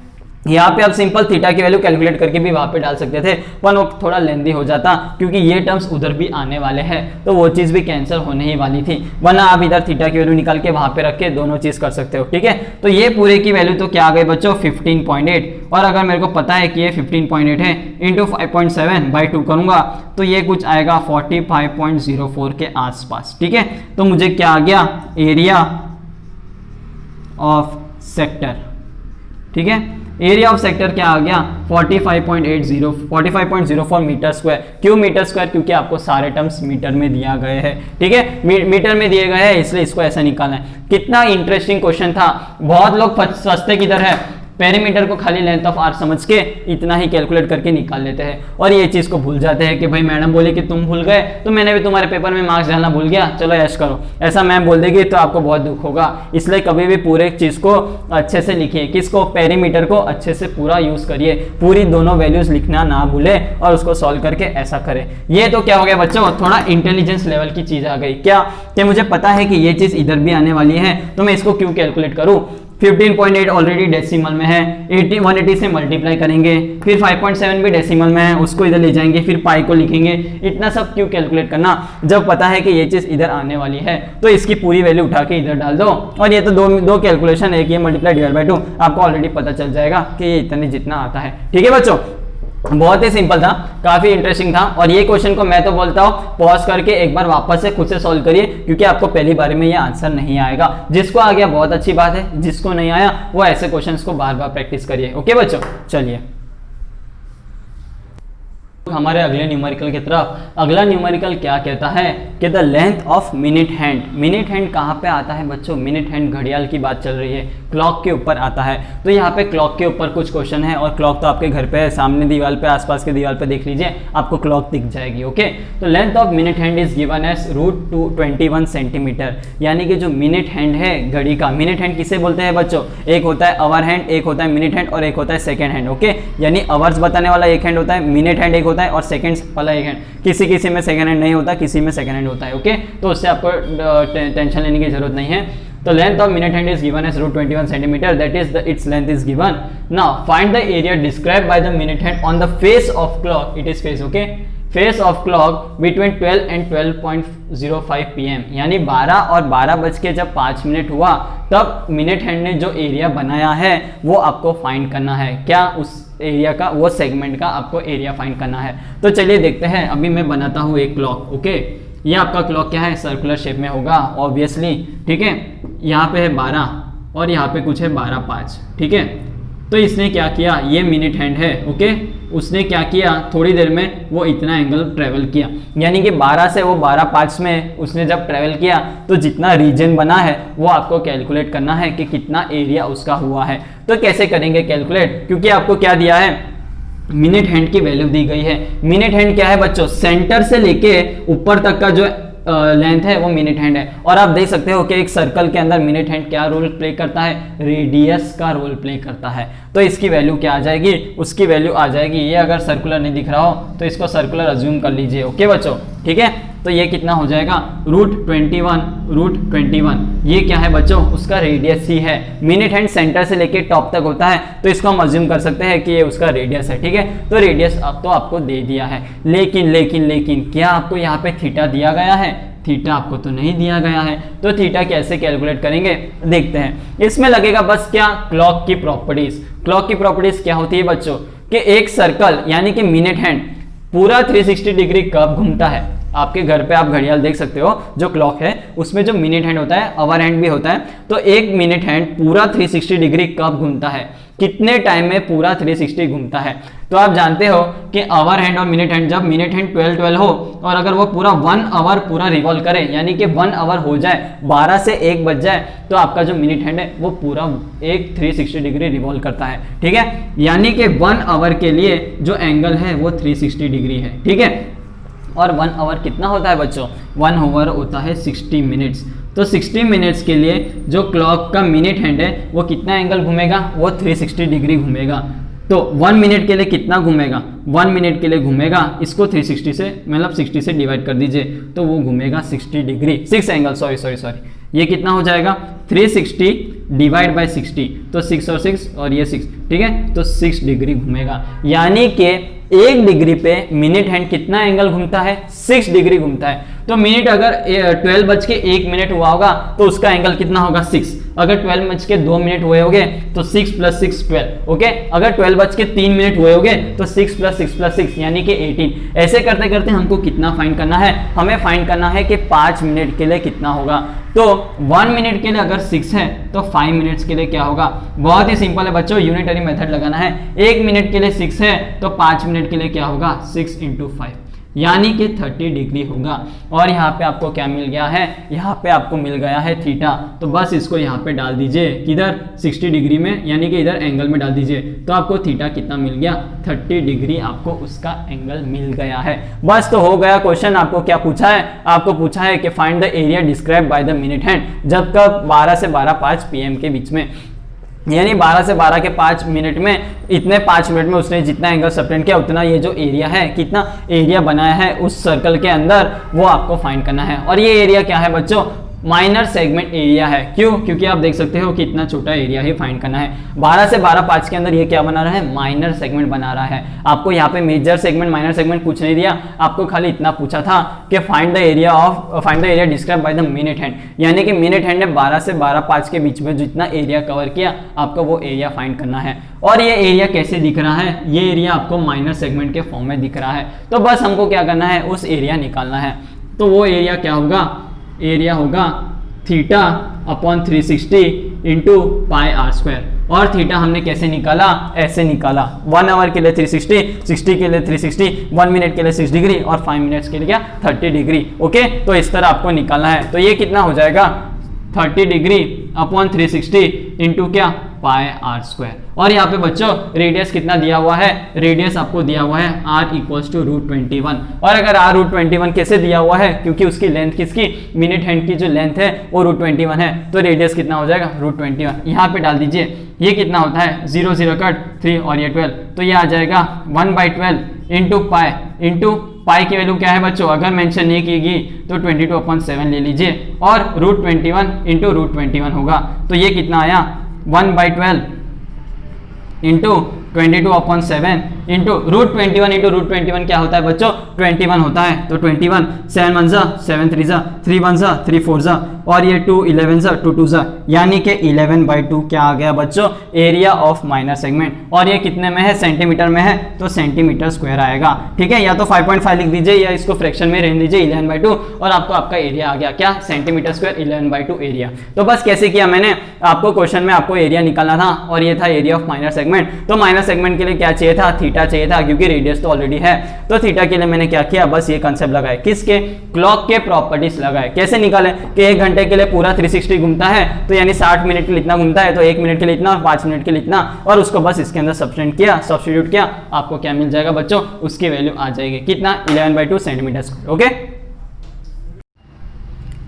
यहाँ पे आप सिंपल थीटा की वैल्यू कैलकुलेट करके भी वहां पे डाल सकते थे, पर वो थोड़ा लेंदी हो जाता, क्योंकि ये टर्म्स उधर भी आने वाले हैं, तो वो चीज भी कैंसिल होने ही वाली थी। वरना आप इधर थीटा की वैल्यू निकाल के वहां पे रख के दोनों चीज कर सकते हो। ठीक है, तो ये पूरे की वैल्यू तो क्या आ गई बच्चों 15.8, और अगर मेरे को पता है कि ये 15.8 है, इंटू 5.7 बाई 2 करूंगा तो ये कुछ आएगा 45.04 के आसपास। ठीक है, तो मुझे क्या आ गया, एरिया ऑफ सेक्टर। ठीक है, एरिया ऑफ सेक्टर क्या आ गया 45.04 मीटर स्क्वायर। क्यों मीटर स्क्वायर, क्योंकि आपको सारे टर्म्स मीटर में दिया गए हैं। ठीक है, मीटर में दिए गए हैं, इसलिए इसको ऐसा निकालना है। कितना इंटरेस्टिंग क्वेश्चन था, बहुत लोग फंसते किधर है, पेरीमीटर को खाली लेंथ ऑफ आर समझ के इतना ही कैलकुलेट करके निकाल लेते हैं, और ये चीज को भूल जाते हैं कि भाई मैडम बोली कि तुम भूल गए तो मैंने भी तुम्हारे पेपर में मार्क्स डालना भूल गया, चलो ऐश करो। ऐसा मैम बोल देगी तो आपको बहुत दुख होगा। इसलिए कभी भी पूरे चीज को अच्छे से लिखिए, किसको, पेरीमीटर को अच्छे से पूरा यूज करिए, पूरी दोनों वैल्यूज लिखना ना भूले और उसको सॉल्व करके ऐसा करें। ये तो क्या हो गया बच्चों, थोड़ा इंटेलिजेंस लेवल की चीज आ गई। क्या कि मुझे पता है कि ये चीज इधर भी आने वाली है, तो मैं इसको क्यों कैलकुलेट करूं। 15.8 ऑलरेडी डेसिमल में है, 180 से मल्टीप्लाई करेंगे, फिर 5.7 भी डेसिमल में है, उसको इधर ले जाएंगे, फिर पाई को लिखेंगे। इतना सब क्यों कैलकुलेट करना, जब पता है कि ये चीज इधर आने वाली है, तो इसकी पूरी वैल्यू उठा के इधर डाल दो। और ये तो दो कैलकुलेशन, एक ये मल्टीप्लाई डिवाइड बाय 2, आपको ऑलरेडी पता चल जाएगा कि ये इतने जितना आता है। ठीक है बच्चों, बहुत ही सिंपल था, काफी इंटरेस्टिंग था। और ये क्वेश्चन को मैं तो बोलता हूँ पॉज करके एक बार वापस से खुद से सॉल्व करिए, क्योंकि आपको पहली बार में ये आंसर नहीं आएगा। जिसको आ गया बहुत अच्छी बात है, जिसको नहीं आया वो ऐसे क्वेश्चंस को बार बार प्रैक्टिस करिए। ओके बच्चों, चलिए हमारे अगले न्यूमेरिकल की तरफ। अगला न्यूमेरिकल क्या कहता है कि the length of minute hand. Minute hand कहाँ पे आता है बच्चों? मिनट हैंड घड़ियाल की बात चल रही है, क्लॉक के ऊपर आता है। तो यहाँ पे क्लॉक के ऊपर कुछ क्वेश्चन है, और क्लॉक तो आपके घर पे है, सामने दीवार पे, आसपास के दीवार पे देख लीजिए, आपको क्लॉक दिख जाएगी। ओके, तो length of minute hand is given as √21 centimetre. यानी कि जो मिनट हैंड है घड़ी का, मिनट हैंड किसे बोलते हैं बच्चों? एक होता है आवर हैंड, एक होता है मिनट हैंड, और एक होता है सेकेंड हैंड। ओके, यानी आवर्स बताने वाला एक हैंड होता है, मिनट हैंड एक होता है, और सेकंड्स वाला एक हैंड। किसी में सेकंड हैंड नहीं होता, किसी में सेकंड हैंड होता है। ओके, तो उससे आपको टेंशन लेने की जरूरत नहीं है। तो length of minute hand is given as √21 centimetre, that is its length is given. Now find the area described by the minute hand on the face of clock. It is face, okay, face of clock between 12 and 12.05 PM। यानी 12 और 12 बज के जब 5 minute हुआ तब minute hand ने जो area बनाया है वो आपको फाइंड करना है। क्या? उस एरिया का, वो सेगमेंट का आपको एरिया फाइंड करना है। तो चलिए देखते हैं। अभी मैं बनाता हूँ एक क्लॉक। ओके, ये आपका क्लॉक क्या है? सर्कुलर शेप में होगा ऑब्वियसली, ठीक है। यहाँ पे है 12 और यहाँ पे कुछ है 12.5, ठीक है। तो इसने क्या किया, ये मिनट हैंड है, ओके, उसने क्या किया, थोड़ी देर में वो इतना एंगल ट्रेवल किया। यानी कि 12 से वो 12.5 में उसने जब ट्रेवल किया तो जितना रीजन बना है वो आपको कैलकुलेट करना है कि कितना एरिया उसका हुआ है। तो कैसे करेंगे कैलकुलेट? क्योंकि आपको क्या दिया है, मिनट हैंड की वैल्यू दी गई है। मिनट हैंड क्या है बच्चों? सेंटर से लेके ऊपर तक का जो लेंथ है वो मिनट हैंड है। और आप देख सकते हो कि एक सर्कल के अंदर मिनट हैंड क्या रोल प्ले करता है? रेडियस का रोल प्ले करता है। तो इसकी वैल्यू क्या आ जाएगी? उसकी वैल्यू आ जाएगी, ये अगर सर्कुलर नहीं दिख रहा हो तो इसको सर्कुलर अज्यूम कर लीजिए। ओके बच्चों, ठीक है। तो ये कितना हो जाएगा? √21। ये क्या है बच्चों? उसका रेडियस ही है। मिनट हैंड सेंटर से लेके टॉप तक होता है, तो इसको हम अज्यूम कर सकते हैं कि ये उसका रेडियस है, ठीक है। तो रेडियस अब तो आपको दे दिया है, लेकिन क्या आपको यहाँ पे थीटा दिया गया है? थीटा आपको तो नहीं दिया गया है। तो थीटा कैसे कैलकुलेट करेंगे देखते हैं। इसमें लगेगा बस क्या? क्लॉक की प्रॉपर्टीज। क्लॉक की प्रॉपर्टीज क्या होती है बच्चों? कि एक सर्कल यानी कि मिनट हैंड पूरा 360 डिग्री कब घूमता है। आपके घर पे आप घड़ियाल देख सकते हो, जो क्लॉक है उसमें जो मिनट हैंड होता है, आवर हैंड भी होता है। तो एक मिनट हैंड पूरा 360 डिग्री कब घूमता है, कितने टाइम में पूरा 360 घूमता है। तो आप जानते हो कि आवर हैंड और मिनट हैंड, जब मिनट हैंड 12 हो और अगर वो पूरा 1 आवर पूरा रिवॉल्व करे, यानी कि 1 आवर हो जाए, 12 से 1 बज जाए, तो आपका जो मिनट हैंड है वो पूरा एक 360 डिग्री रिवॉल्व करता है, ठीक है। यानी कि 1 आवर के लिए जो एंगल है वो 360 डिग्री है, ठीक है। और 1 आवर कितना होता है बच्चों? 1 आवर होता है 60 मिनट्स। तो 60 मिनट्स के लिए जो क्लॉक का मिनट हैंड है वो कितना एंगल घूमेगा? वो 360 डिग्री घूमेगा। तो 1 मिनट के लिए कितना घूमेगा? 1 मिनट के लिए घूमेगा, इसको 360 से मतलब 60 से डिवाइड कर दीजिए तो वो घूमेगा 60 डिग्री, 6 एंगल, सॉरी ये कितना हो जाएगा? 360 डिवाइड बाय 60, तो 6 और 6 और ये 6, ठीक है। तो 6 डिग्री घूमेगा। यानी कि 1 डिग्री पे मिनट हैंड कितना एंगल घूमता है? 6 डिग्री घूमता है। तो मिनट अगर 12 बज के 1 मिनट हुआ होगा तो उसका एंगल कितना होगा? 6। अगर 12 बज के 2 मिनट हुए होंगे तो 6 + 6 12, ओके। अगर 12 बज के 3 मिनट हुए होंगे तो 6 + 6 + 6 यानी कि 18। ऐसे करते करते हमको कितना फाइंड करना है? हमें फाइंड करना है कि 5 मिनट के लिए कितना होगा। तो 1 मिनट के लिए अगर 6 है तो 5 मिनट्स के लिए क्या होगा? बहुत ही सिंपल है बच्चों, यूनिटरी मेथड लगाना है। 1 मिनट के लिए 6 है तो 5 मिनट के लिए क्या होगा? 6 × 5 यानी कि 30 डिग्री होगा। और यहाँ पे आपको क्या मिल गया है? यहाँ पे आपको मिल गया है थीटा। तो बस इसको यहाँ पे डाल दीजिए, किधर? 60 डिग्री में, यानी कि इधर एंगल में डाल दीजिए। तो आपको थीटा कितना मिल गया? 30 डिग्री आपको उसका एंगल मिल गया है। बस तो हो गया क्वेश्चन। आपको क्या पूछा है? आपको पूछा है कि find the area describe by the minute hand, जब कब? 12 से 12:05 PM के बीच में। यानी 12 से 12 के 5 मिनट में, इतने 5 मिनट में उसने जितना एंगल सबटेंड किया उतना ये जो एरिया है, कितना एरिया बनाया है उस सर्कल के अंदर, वो आपको फाइंड करना है। और ये एरिया क्या है बच्चों? माइनर सेगमेंट एरिया है। क्यों? क्योंकि आप देख सकते हो कि इतना छोटा एरिया ही फाइंड करना है। 12 से 12 5 के अंदर ये क्या बना रहा है? माइनर सेगमेंट बना रहा है। आपको यहाँ पे मेजर सेगमेंट माइनर सेगमेंट कुछ नहीं दिया, आपको खाली इतना पूछा था कि find the area describe by the minute hand, यानी कि मिनट हैंड ने 12 से 12 5 के बीच में जितना एरिया कवर किया आपको वो एरिया फाइंड करना है। और ये एरिया कैसे दिख रहा है? ये एरिया आपको माइनर सेगमेंट के फॉर्म में दिख रहा है। तो बस हमको क्या करना है? उस एरिया निकालना है। तो वो एरिया क्या होगा? एरिया होगा theta upon 360 into pi r square. और थीटा हमने कैसे निकाला? ऐसे निकाला, 1 आवर के लिए 360, 60 के लिए 360, 1 मिनट के लिए 6 डिग्री और 5 मिनट्स के लिए क्या? 30 डिग्री। ओके, तो इस तरह आपको निकालना है। तो ये कितना हो जाएगा? 30 डिग्री अपॉन 360 इंटू क्या? पाई आर स्क्वायर। और यहाँ पे बच्चों रेडियस कितना दिया हुआ है? रेडियस आपको दिया हुआ है r इक्वल्स टू √21। और अगर r √21 कैसे दिया हुआ है? क्योंकि उसकी लेंथ किसकी? मिनट हैंड की जो लेंथ है वो √21 है, तो रेडियस कितना हो जाएगा? √21। यहाँ पे डाल दीजिए, ये कितना होता है? 0 0 कट 3 और ये 12, तो ये आ जाएगा 1/12 इंटू पाई। इंटू पाई की वैल्यू क्या है बच्चों? अगर मेंशन नहीं की गई तो 22/7 ले लीजिए, और √21 इंटू √21 होगा। तो ये कितना आया? 1/12 इंटू 22/7 इंटू √21 इंटू √21 क्या होता है बच्चों? 21 होता है। तो 21, 7 1 7 3 3 1 3 4 और ये 2 11 2 2 यानी कि 11/2 क्या आ गया बच्चों? Area of minor segment. और ये कितने में है? सेंटीमीटर में है, तो सेंटीमीटर स्क्वायर आएगा। ठीक है, या तो 5.5 लिख दीजिए या इसको फ्रैक्शन में रहने दीजिए 11/2 और आपको आपका एरिया आ गया क्या? Centimetre square 11/2 area. तो बस कैसे किया मैंने? आपको क्वेश्चन में आपको एरिया निकालना था और ये था एरिया ऑफ माइनर सेगमेंट। तो माइनर सेगमेंट के लिए क्या चाहिए था? थीटा चाहिए था, क्योंकि रेडियस तो ऑलरेडी है। तो थीटा के लिए मैंने क्या किया? बस ये कंसेप्ट लगाए, किसके? क्लॉक के प्रॉपर्टीज लगाए। कैसे निकाले? कि 1 घंटे के लिए पूरा 360 घूमता है, तो यानी 60 मिनट के लिए इतना घूमता है, तो 1 मिनट के लिए इतना और 5 मिनट के लिए इतना, और उसको बस इसके अंदर सब्स्टिट्यूट किया, आपको क्या मिल जाएगा बच्चों? उसकी वैल्यू आ जाएगी कितना? 11/2 सेंटीमीटर स्क्वायर। ओके,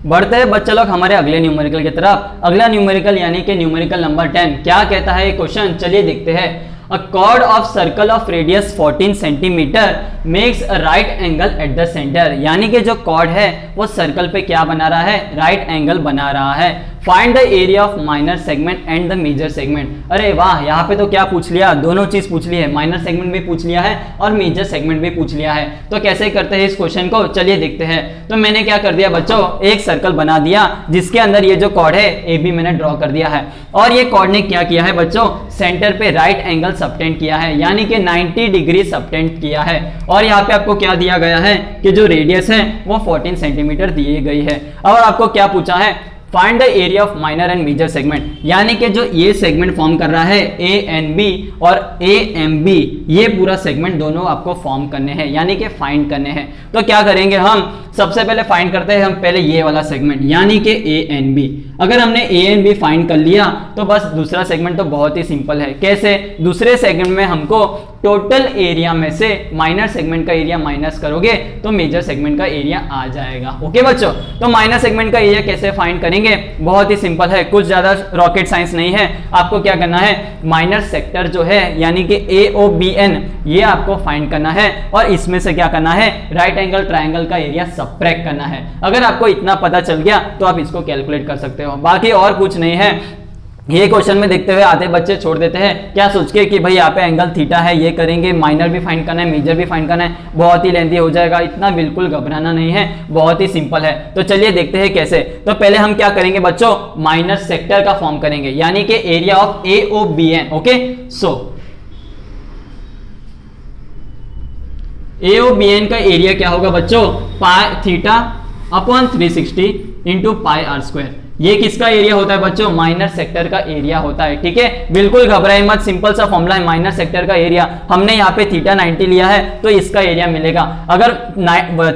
बढ़ते हैं बच्चे लोग हमारे अगले न्यूमेरिकल की तरफ। अगला न्यूमेरिकल यानी कि न्यूमेरिकल नंबर 10 क्या कहता है ये क्वेश्चन? चलिए देखते हैं। A chord of circle of radius 14 centimeter makes a right angle at the center, यानी कि जो कॉर्ड है वो सर्कल पे क्या बना रहा है? राइट एंगल बना रहा है। Find the area of minor segment and the major segment. अरे वाह, यहाँ पे तो क्या पूछ लिया? दोनों चीज पूछ ली है, माइनर सेगमेंट भी पूछ लिया है और मेजर सेगमेंट भी पूछ लिया है। तो कैसे करते हैं इस क्वेश्चन को? चलिए देखते हैं। तो मैंने क्या कर दिया बच्चों? एक सर्कल बना दिया जिसके अंदर ये जो कॉर्ड है ए बी मैंने ड्रॉ कर दिया है, और ये कॉर्ड ने क्या किया है बच्चों? सेंटर पे राइट एंगल सबटेंड किया है, यानी कि 90 डिग्री सबटेंड किया है। और यहाँ पे आपको क्या दिया गया है? कि जो रेडियस है वो 14 सेंटीमीटर दी गई है। और आपको क्या पूछा है? Find the area of minor and major segment, यानी कि जो ये सेगमेंट फॉर्म कर रहा है ए एन बी और ए एम बी, ये पूरा सेगमेंट दोनों आपको फॉर्म करने हैं, यानी कि फाइंड करने हैं। तो क्या करेंगे हम? सबसे पहले फाइंड करते हैं हम पहले ये वाला सेगमेंट, यानी कि ए एन बी। अगर हमने ए एन बी फाइंड कर लिया तो बस दूसरा सेगमेंट तो बहुत ही सिंपल है। कैसे? दूसरे सेगमेंट में हमको टोटल एरिया में से माइनर सेगमेंट का एरिया माइनस करोगे तो मेजर सेगमेंट का एरिया आ जाएगा। ओके बच्चों, तो माइनर सेगमेंट का एरिया कैसे फाइंड करेंगे? बहुत ही सिंपल है, कुछ ज्यादा रॉकेट साइंस नहीं है। आपको क्या करना है? माइनर सेक्टर जो है यानी कि ए ओ बी एन, ये आपको फाइंड करना है और इसमें से क्या करना है? राइट एंगल ट्राइंगल का एरिया सबट्रैक्ट करना है। अगर आपको इतना पता चल गया तो आप इसको कैलकुलेट कर सकते हो, बाकी और कुछ नहीं है। ये क्वेश्चन में देखते हुए आधे बच्चे छोड़ देते हैं, क्या सोच के कि भाई यहाँ पे एंगल थीटा है, ये करेंगे, माइनर भी फाइंड करना है, मेजर भी फाइंड करना है, बहुत ही लेंथी हो जाएगा। इतना बिल्कुल घबराना नहीं है, बहुत ही सिंपल है। तो चलिए देखते हैं कैसे। तो पहले हम क्या करेंगे बच्चों? माइनर सेक्टर का फॉर्म करेंगे, यानी कि area of A O B N. Okay, so A O B N का एरिया क्या होगा बच्चों? Pi theta upon 360 into pi r square. ये किसका एरिया होता है बच्चों? माइनर सेक्टर का एरिया होता है। ठीक है, बिल्कुल घबराए मत, सिंपल सा फॉर्मूला है माइनर सेक्टर का एरिया। हमने यहाँ पे थीटा 90 लिया है तो इसका एरिया मिलेगा। अगर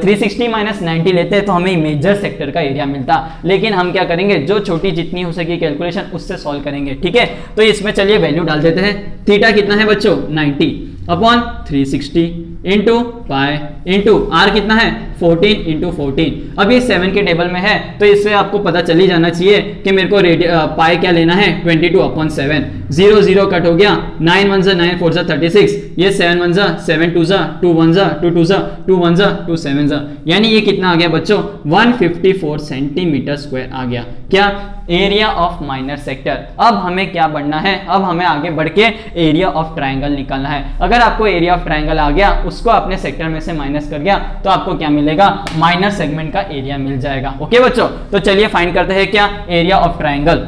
360 माइनस 90 लेते तो हमें मेजर सेक्टर का एरिया मिलता, लेकिन हम क्या करेंगे? जो छोटी जितनी हो सके कैलकुलेशन उससे सॉल्व करेंगे। ठीक है, तो इसमें चलिए वैल्यू डाल देते हैं। थीटा कितना है बच्चों? 90। Upon 360 into pi into r कितना है 14 इंटू 14। अब ये 7 के टेबल में है तो इससे आपको पता चल ही जाना चाहिए कि मेरे को पाई क्या लेना है 22 अपॉन 7। 0 0 कट हो गया, 9 1 9 4 36, ये 7 1 7 2 2 1 2 2 2 1 2 7, यानी ये कितना आ गया बच्चों 154 सेंटीमीटर स्क्वायर आ गया। क्या एरिया ऑफ माइनर सेक्टर। अब हमें क्या बढ़ना है, अब हमें आगे बढ़ के एरिया ऑफ ट्राइंगल निकालना है। अगर आपको एरिया ऑफ ट्राइंगल आ गया, उसको अपने सेक्टर में से माइनस कर गया तो आपको क्या मिलेगा, माइनर सेगमेंट का एरिया मिल जाएगा। ओके बच्चों, तो चलिए फाइंड करते हैं क्या area of triangle.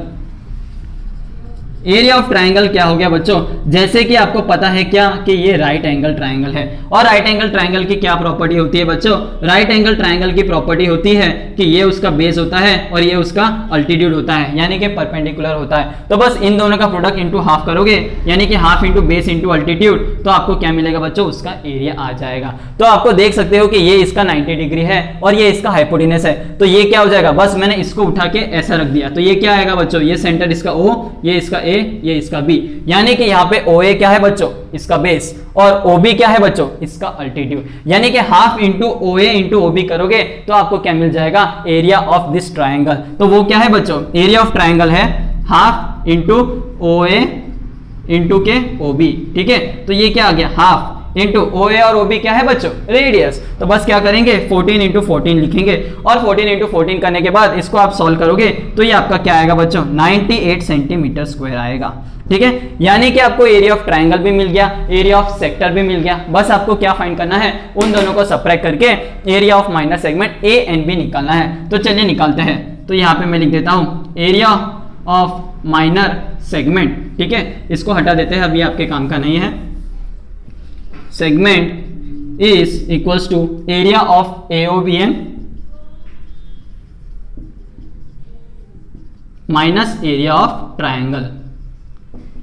Area of triangle क्या हो गया बच्चों, जैसे कि आपको पता है क्या कि ये राइट एंगल ट्राइंगल है, और राइट एंगल ट्राइंगल की क्या प्रॉपर्टी होती है बच्चों, राइट एंगल ट्राइंगल की प्रॉपर्टी होती है कि ये उसका बेस होता है और ये उसका अल्टीट्यूड होता है, यानी कि परपेंडिकुलर होता है। तो बस इन दोनों का प्रोडक्ट इंटू हाफ करोगे, यानी कि half into base into altitude, तो आपको क्या मिलेगा बच्चों, उसका एरिया आ जाएगा। तो आपको देख सकते हो कि ये इसका 90 डिग्री है और ये इसका हाइपोटेनस है, तो ये क्या हो जाएगा, बस मैंने इसको उठा के ऐसा रख दिया, तो ये क्या आएगा बच्चों, ये सेंटर इसका O, ये इसका A, ये इसका B, यानी कि यहाँ पे OA क्या है बच्चों, इसका बेस, और OB क्या है बच्चों, इसका अल्टीट्यूड, यानी कि half into OA into OB करोगे तो आपको क्या मिल जाएगा, एरिया ऑफ दिस ट्राइंगल। तो वो क्या है बच्चों, एरिया ऑफ ट्राइंगल है हाफ इंटू OA इंटू के OB, ठीक है। तो ये क्या आ गया, हाफ इंटू OA और OB क्या है बच्चों, रेडियस। तो बस क्या करेंगे 14 इंटू 14 लिखेंगे, और 14 इंटू 14 करने के बाद इसको आप सॉल्व करोगे तो ये आपका क्या आएगा बच्चों, 98 सेंटीमीटर स्क्वायर आएगा, ठीक है। यानी कि आपको एरिया ऑफ ट्राइंगल भी मिल गया, एरिया ऑफ सेक्टर भी मिल गया। बस आपको क्या फाइंड करना है, उन दोनों को सबट्रैक्ट करके area of minor segment A and B निकालना है। तो चलिए निकालते हैं। तो यहाँ पे मैं लिख देता हूँ एरिया ऑफ माइनर सेगमेंट, ठीक है, इसको हटा देते हैं, अभी आपके काम का नहीं है। segment is equals to area of AOBN minus area of triangle.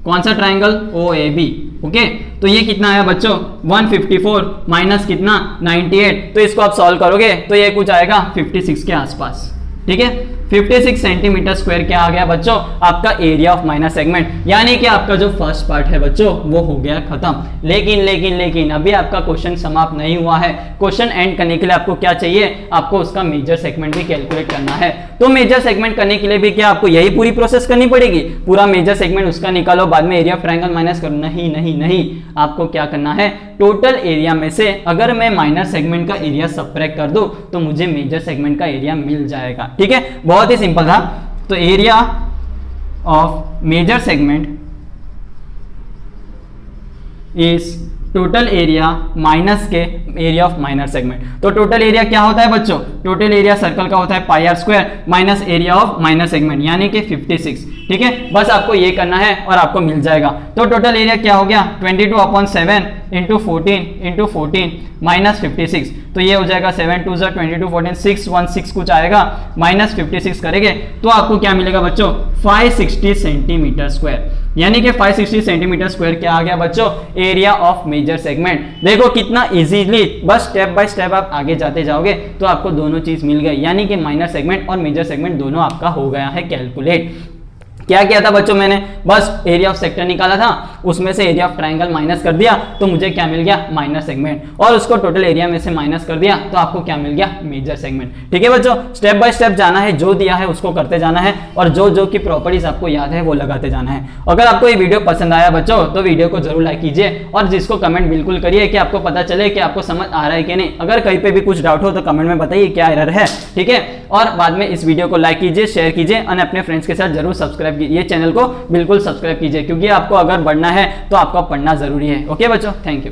कौन सा ट्राइंगल, OAB, ओके। तो ये कितना आया बच्चों, 154 माइनस कितना 98, तो इसको आप सॉल्व करोगे तो ये कुछ आएगा 56 के आसपास, ठीक है। 56 सेंटीमीटर स्क्वायर क्या आ गया बच्चों, आपका एरिया ऑफ माइनर सेगमेंट, यानी कि आपका जो फर्स्ट पार्ट है बच्चों वो हो गया खत्म। लेकिन अभी आपका क्वेश्चन समाप्त नहीं हुआ है। क्वेश्चन एंड करने के लिए आपको क्या चाहिए, आपको उसका मेजर सेगमेंट भी कैलकुलेट करना है। तो मेजर सेगमेंट करने के लिए भी क्या आपको यही पूरी प्रोसेस करनी पड़ेगी, पूरा मेजर सेगमेंट उसका निकालो, बाद में एरिया ऑफ ट्राइंगल माइनस करो, नहीं, आपको क्या करना है, टोटल एरिया में से अगर मैं माइनर सेगमेंट का एरिया सबट्रैक्ट कर दूं तो मुझे मेजर सेगमेंट का एरिया मिल जाएगा, ठीक है। बहुत ही सिंपल था। तो area of major segment is total area minus के एरिया ऑफ माइनर सेगमेंट। तो टोटल एरिया क्या होता है बच्चों, टोटल एरिया सर्कल का होता है pi r square minus area of minor segment, यानी कि 56, ठीक है। बस आपको ये करना है और आपको मिल जाएगा। तो टोटल एरिया क्या हो गया, 22 अपॉन 7 इंटू 14 माइनस 56, तो ये हो जाएगा 7 2 22 14 616 कुछ आएगा, माइनस 56 करेंगे तो आपको क्या मिलेगा बच्चों, 560 सेंटीमीटर स्क्वायर, यानी कि 560 सेंटीमीटर स्क्वायर क्या आ गया बच्चों, एरिया ऑफ मेजर सेगमेंट। देखो कितना इजीली, बस स्टेप बाय स्टेप आप आगे जाते जाओगे तो आपको दोनों चीज मिल गई, यानी कि माइनर सेगमेंट और मेजर सेगमेंट दोनों आपका हो गया है कैलकुलेट। क्या किया था बच्चों, मैंने बस एरिया ऑफ सेक्टर निकाला था, उसमें से एरिया ऑफ ट्राइंगल माइनस कर दिया तो मुझे क्या मिल गया, माइनर सेगमेंट, और उसको टोटल एरिया में से माइनस कर दिया तो आपको क्या मिल गया, मेजर सेगमेंट, ठीक है बच्चों। स्टेप बाय स्टेप जाना है, जो दिया है उसको करते जाना है, और जो की प्रॉपर्टीज आपको याद है वो लगाते जाना है। अगर आपको ये वीडियो पसंद आया बच्चों तो वीडियो को जरूर लाइक कीजिए, और जिसको कमेंट बिल्कुल करिए कि आपको पता चले कि आपको समझ आ रहा है कि नहीं। अगर कहीं पे भी कुछ डाउट हो तो कमेंट में बताइए क्या एरर है, ठीक है। और बाद में इस वीडियो को लाइक कीजिए, शेयर कीजिए, और अपने फ्रेंड्स के साथ जरूर सब्सक्राइब कीजिए, चैनल को बिल्कुल सब्सक्राइब कीजिए, क्योंकि आपको अगर बढ़ना है तो आपको पढ़ना जरूरी है। ओके बच्चों, थैंक यू।